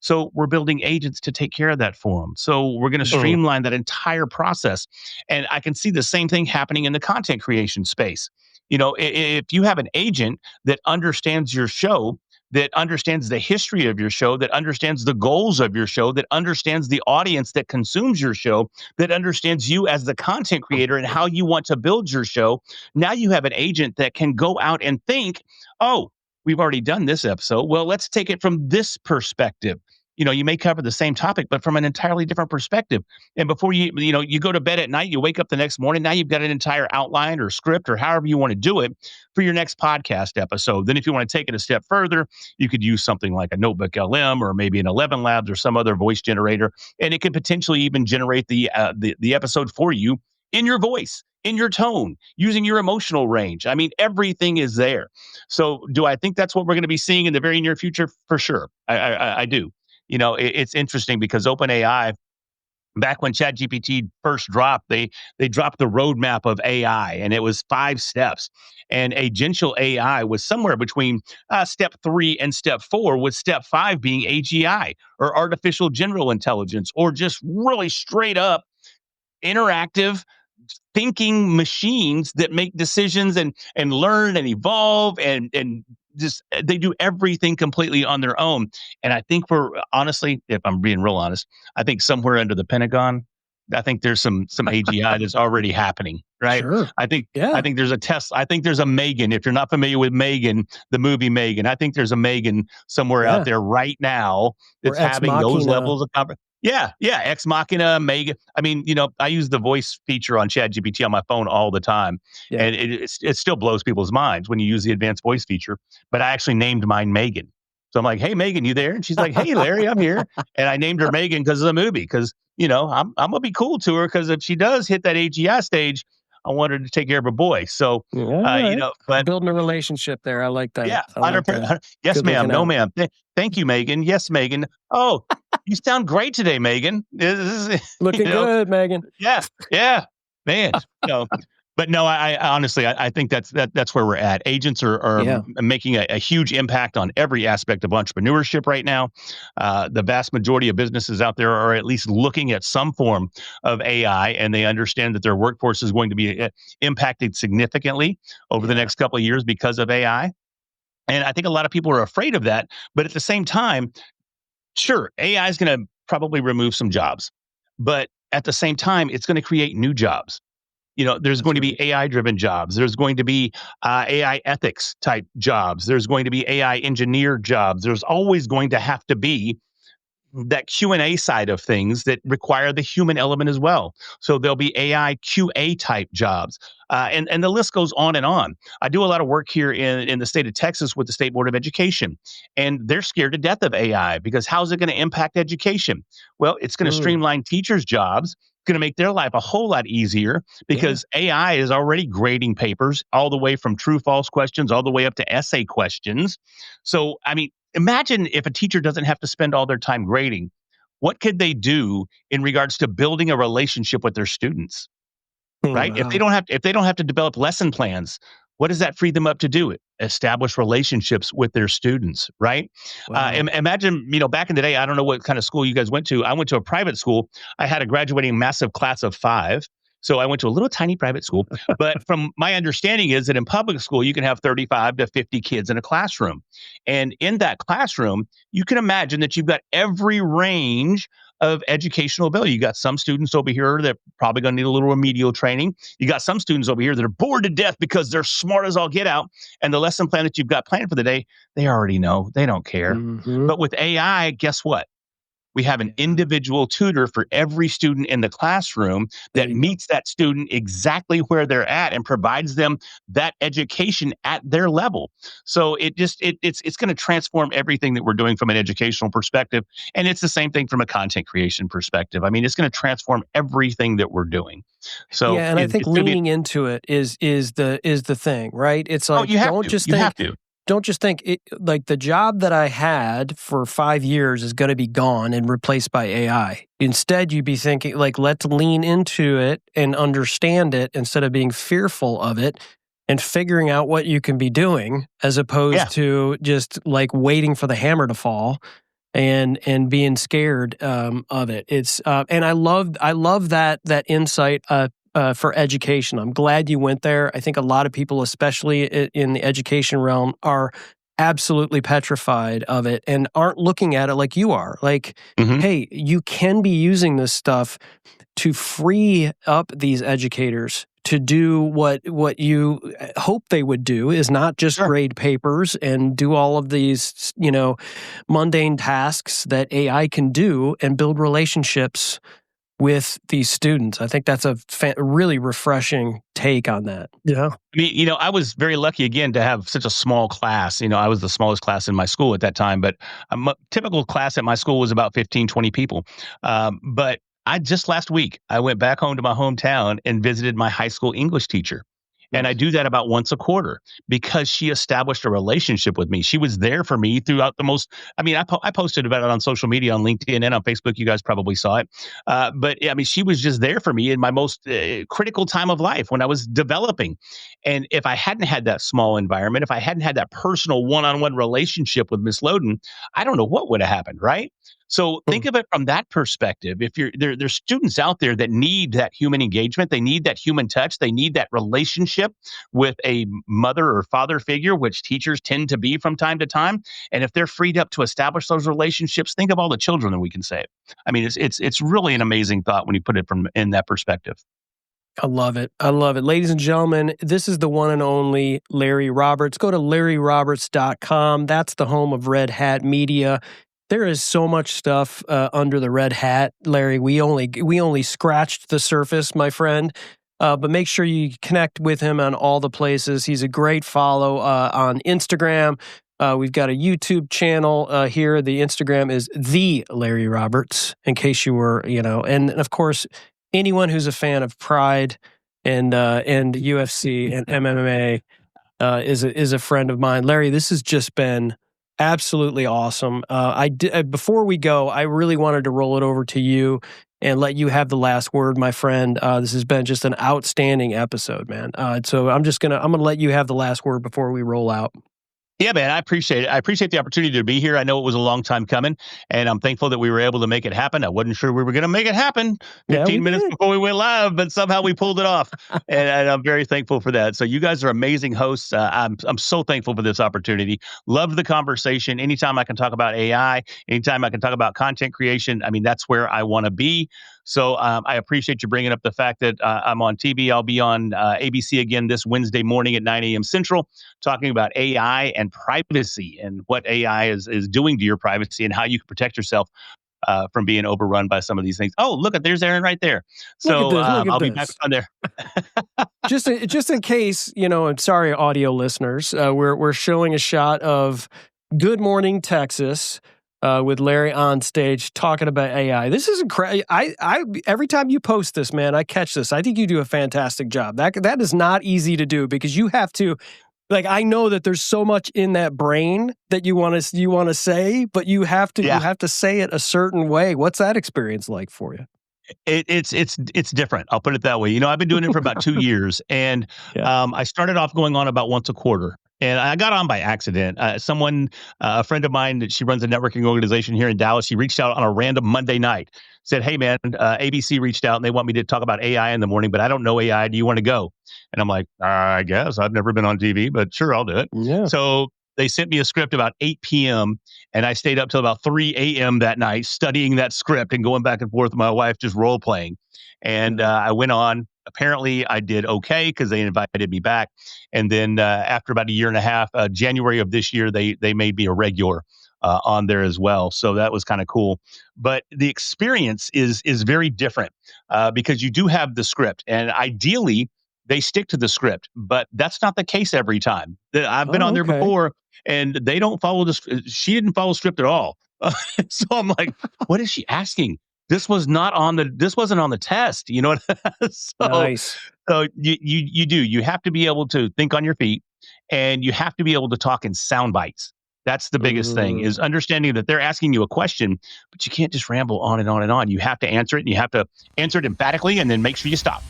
So we're building agents to take care of that for them. So we're going to streamline that entire process. And I can see the same thing happening in the content creation space. You know, if you have an agent that understands your show, that understands the history of your show, that understands the goals of your show, that understands the audience that consumes your show, that understands you as the content creator and how you want to build your show, now you have an agent that can go out and think, oh, we've already done this episode. Well, let's take it from this perspective. You know, you may cover the same topic, but from an entirely different perspective. And before you go to bed at night, you wake up the next morning, now you've got an entire outline or script or however you want to do it for your next podcast episode. Then if you want to take it a step further, you could use something like a Notebook LM or maybe an 11 Labs or some other voice generator. And it could potentially even generate the episode for you in your voice, in your tone, using your emotional range. I mean, everything is there. So do I think that's what we're going to be seeing in the very near future? For sure. I do. You know, it's interesting because OpenAI, back when ChatGPT first dropped, they dropped the roadmap of AI, and it was 5 steps. And agential AI was somewhere between step 3 and step 4, with step 5 being AGI, or artificial general intelligence, or just really straight up interactive thinking machines that make decisions and learn and evolve and just they do everything completely on their own. And I think we're honestly, if I'm being real honest, I think somewhere under the Pentagon, I think there's some AGI that's already happening, right? Sure. I think there's a Tesla. I think there's a Megan. If you're not familiar with Megan, the movie Megan, I think there's a Megan somewhere out there right now that's having those levels of conversation. Yeah, Ex Machina, Megan. I mean, you know, I use the voice feature on ChatGPT on my phone all the time, and it still blows people's minds when you use the advanced voice feature. But I actually named mine Megan. So I'm like, "Hey, Megan, you there?" And she's like, "Hey, Larry, I'm here." And I named her Megan because of the movie. Because you know, I'm gonna be cool to her, because if she does hit that AGI stage, I want her to take care of her boy. So, you know, but building a relationship there. I like that. Yeah, 100%. Yes, ma'am. No, ma'am. Thank you, Megan. Yes, Megan. Oh, you sound great today, Megan. Looking good, Megan. Yeah, man. No, but no, I honestly, I think that's where we're at. Agents are making a huge impact on every aspect of entrepreneurship right now. The vast majority of businesses out there are at least looking at some form of AI, and they understand that their workforce is going to be impacted significantly over the next couple of years because of AI. And I think a lot of people are afraid of that. But at the same time, sure, AI is going to probably remove some jobs, but at the same time, it's going to create new jobs. You know, there's going to be AI-driven jobs. There's going to be AI ethics type jobs. There's going to be AI engineer jobs. There's always going to have to be that Q&A side of things that require the human element as well. So there'll be AI QA type jobs. And the list goes on and on. I do a lot of work here in the state of Texas with the State Board of Education, and they're scared to death of AI because how's it going to impact education? Well, it's going to streamline teachers' jobs, going to make their life a whole lot easier because AI is already grading papers all the way from true, false questions, all the way up to essay questions. So, I mean, imagine if a teacher doesn't have to spend all their time grading. What could they do in regards to building a relationship with their students? Right? Wow. If they don't have to develop lesson plans, What does that free them up to do? Establish relationships with their students, right? Wow. Imagine, back in the day, I don't know what kind of school you guys went to. I went to a private school. I had a graduating massive class of 5. So I went to a little tiny private school. But from my understanding is that in public school, you can have 35 to 50 kids in a classroom. And in that classroom, you can imagine that you've got every range of educational ability. You got some students over here that probably going to need a little remedial training. You got some students over here that are bored to death because they're smart as all get out. And the lesson plan that you've got planned for the day, they already know. They don't care. Mm-hmm. But with AI, guess what? We have an individual tutor for every student in the classroom that meets that student exactly where they're at and provides them that education at their level. So it's going to transform everything that we're doing from an educational perspective. And it's the same thing from a content creation perspective. I mean, it's going to transform everything that we're doing. So yeah, and I think leaning into it is the thing, right? It's like, don't just think like the job that I had for 5 years is going to be gone and replaced by AI. Instead, you'd be thinking like, let's lean into it and understand it instead of being fearful of it and figuring out what you can be doing as opposed to just like waiting for the hammer to fall and being scared of it. It's and I love that insight for education. I'm glad you went there. I think a lot of people, especially in the education realm, are absolutely petrified of it and aren't looking at it like you are. Like, hey, you can be using this stuff to free up these educators to do what you hope they would do, is not just grade papers and do all of these, mundane tasks that AI can do and build relationships with these students. I think that's a really refreshing take on that. Yeah. I mean, I was very lucky again to have such a small class. I was the smallest class in my school at that time, but a typical class at my school was about 15, 20 people. But just last week, I went back home to my hometown and visited my high school English teacher. And I do that about once a quarter because she established a relationship with me. She was there for me throughout I posted about it on social media, on LinkedIn and on Facebook. You guys probably saw it. But she was just there for me in my most critical time of life when I was developing. And if I hadn't had that small environment, if I hadn't had that personal one-on-one relationship with Miss Loden, I don't know what would have happened, right? So think of it from that perspective. If there's students out there that need that human engagement, they need that human touch, they need that relationship with a mother or father figure, which teachers tend to be from time to time. And if they're freed up to establish those relationships, think of all the children that we can save. I mean, it's really an amazing thought when you put it in that perspective. I love it. I love it. Ladies and gentlemen, this is the one and only Larry Roberts. Go to LarryRoberts.com. That's the home of Red Hat Media. There is so much stuff under the red hat, Larry. We only scratched the surface, my friend. But make sure you connect with him on all the places. He's a great follow on Instagram. We've got a YouTube channel here. The Instagram is The Larry Roberts, in case you were, and of course, anyone who's a fan of Pride and UFC and MMA is a friend of mine. Larry, this has just been absolutely awesome. Before we go, I really wanted to roll it over to you and let you have the last word, my friend. This has been just an outstanding episode, man. So I'm gonna let you have the last word before we roll out. Yeah, man, I appreciate it. I appreciate the opportunity to be here. I know it was a long time coming, and I'm thankful that we were able to make it happen. I wasn't sure we were going to make it happen 15 minutes before we went live, but somehow we pulled it off, and I'm very thankful for that. So you guys are amazing hosts. I'm so thankful for this opportunity. Loved the conversation. Anytime I can talk about AI, anytime I can talk about content creation, I mean, that's where I want to be. So I appreciate you bringing up the fact that I'm on TV. I'll be on ABC again this Wednesday morning at 9 a.m. Central, talking about AI and privacy and what AI is doing to your privacy and how you can protect yourself from being overrun by some of these things. Oh, look, there's Aaron right there. So I'll be back on there. just in case, I'm sorry, audio listeners, we're showing a shot of Good Morning Texas. With Larry on stage talking about AI. This is incredible. I every time you post this, man, I catch this. I think you do a fantastic job. That is not easy to do because you have to, I know that there's so much in that brain that you want to say, but you have to say it a certain way. What's that experience like for you? It's different. I'll put it that way. You know, I've been doing it for about 2 years, and I started off going on about once a quarter. And I got on by accident. A friend of mine, she runs a networking organization here in Dallas. She reached out on a random Monday night, said, "Hey, man, ABC reached out and they want me to talk about AI in the morning, but I don't know AI. Do you want to go?" And I'm like, I guess. I've never been on TV, but sure, I'll do it. Yeah. So they sent me a script about 8 p.m. and I stayed up till about 3 a.m. that night studying that script and going back and forth with my wife, just role playing. And I went on. Apparently, I did okay because they invited me back. And then after about a year and a half, January of this year, they made me a regular on there as well. So that was kind of cool. But the experience is very different because you do have the script, and ideally they stick to the script. But that's not the case every time. I've been on there before, and they don't follow this. She didn't follow script at all. So I'm like, what is she asking? This wasn't on the test, you know. Nice. So you have to be able to think on your feet, and you have to be able to talk in sound bites. That's the biggest thing, is understanding that they're asking you a question, but you can't just ramble on and on and on. You have to answer it, and you have to answer it emphatically, and then make sure you stop.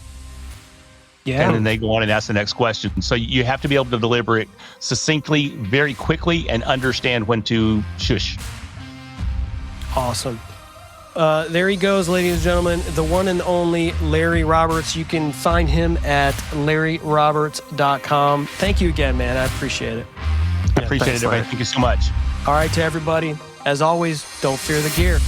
Yeah. And then they go on and ask the next question. So you have to be able to deliver it succinctly, very quickly, and understand when to shush. Awesome. There he goes, ladies and gentlemen, the one and only Larry Roberts. You can find him at LarryRoberts.com. Thank you again, man. I appreciate it. I appreciate it, everybody. Thank you so much. All right, to everybody, as always, don't fear the gear.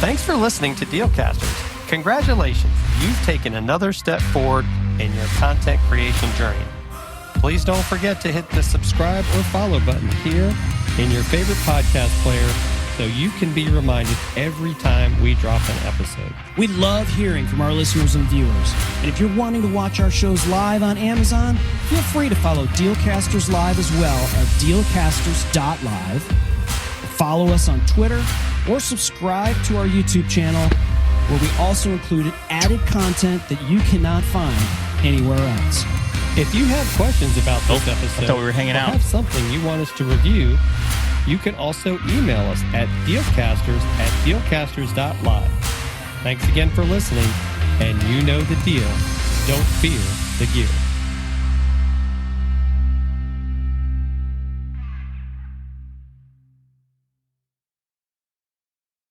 Thanks for listening to Dealcasters. Congratulations. You've taken another step forward in your content creation journey. Please don't forget to hit the subscribe or follow button here in your favorite podcast player, so you can be reminded every time we drop an episode. We love hearing from our listeners and viewers. And if you're wanting to watch our shows live on Amazon, feel free to follow Dealcasters Live as well at dealcasters.live. Follow us on Twitter or subscribe to our YouTube channel, where we also included added content that you cannot find anywhere else. If you have questions about this episode, I thought we were hanging out. Have something you want us to review, you can also email us at dealcasters@dealcasters.live. Thanks again for listening, and you know the deal. Don't fear the gear.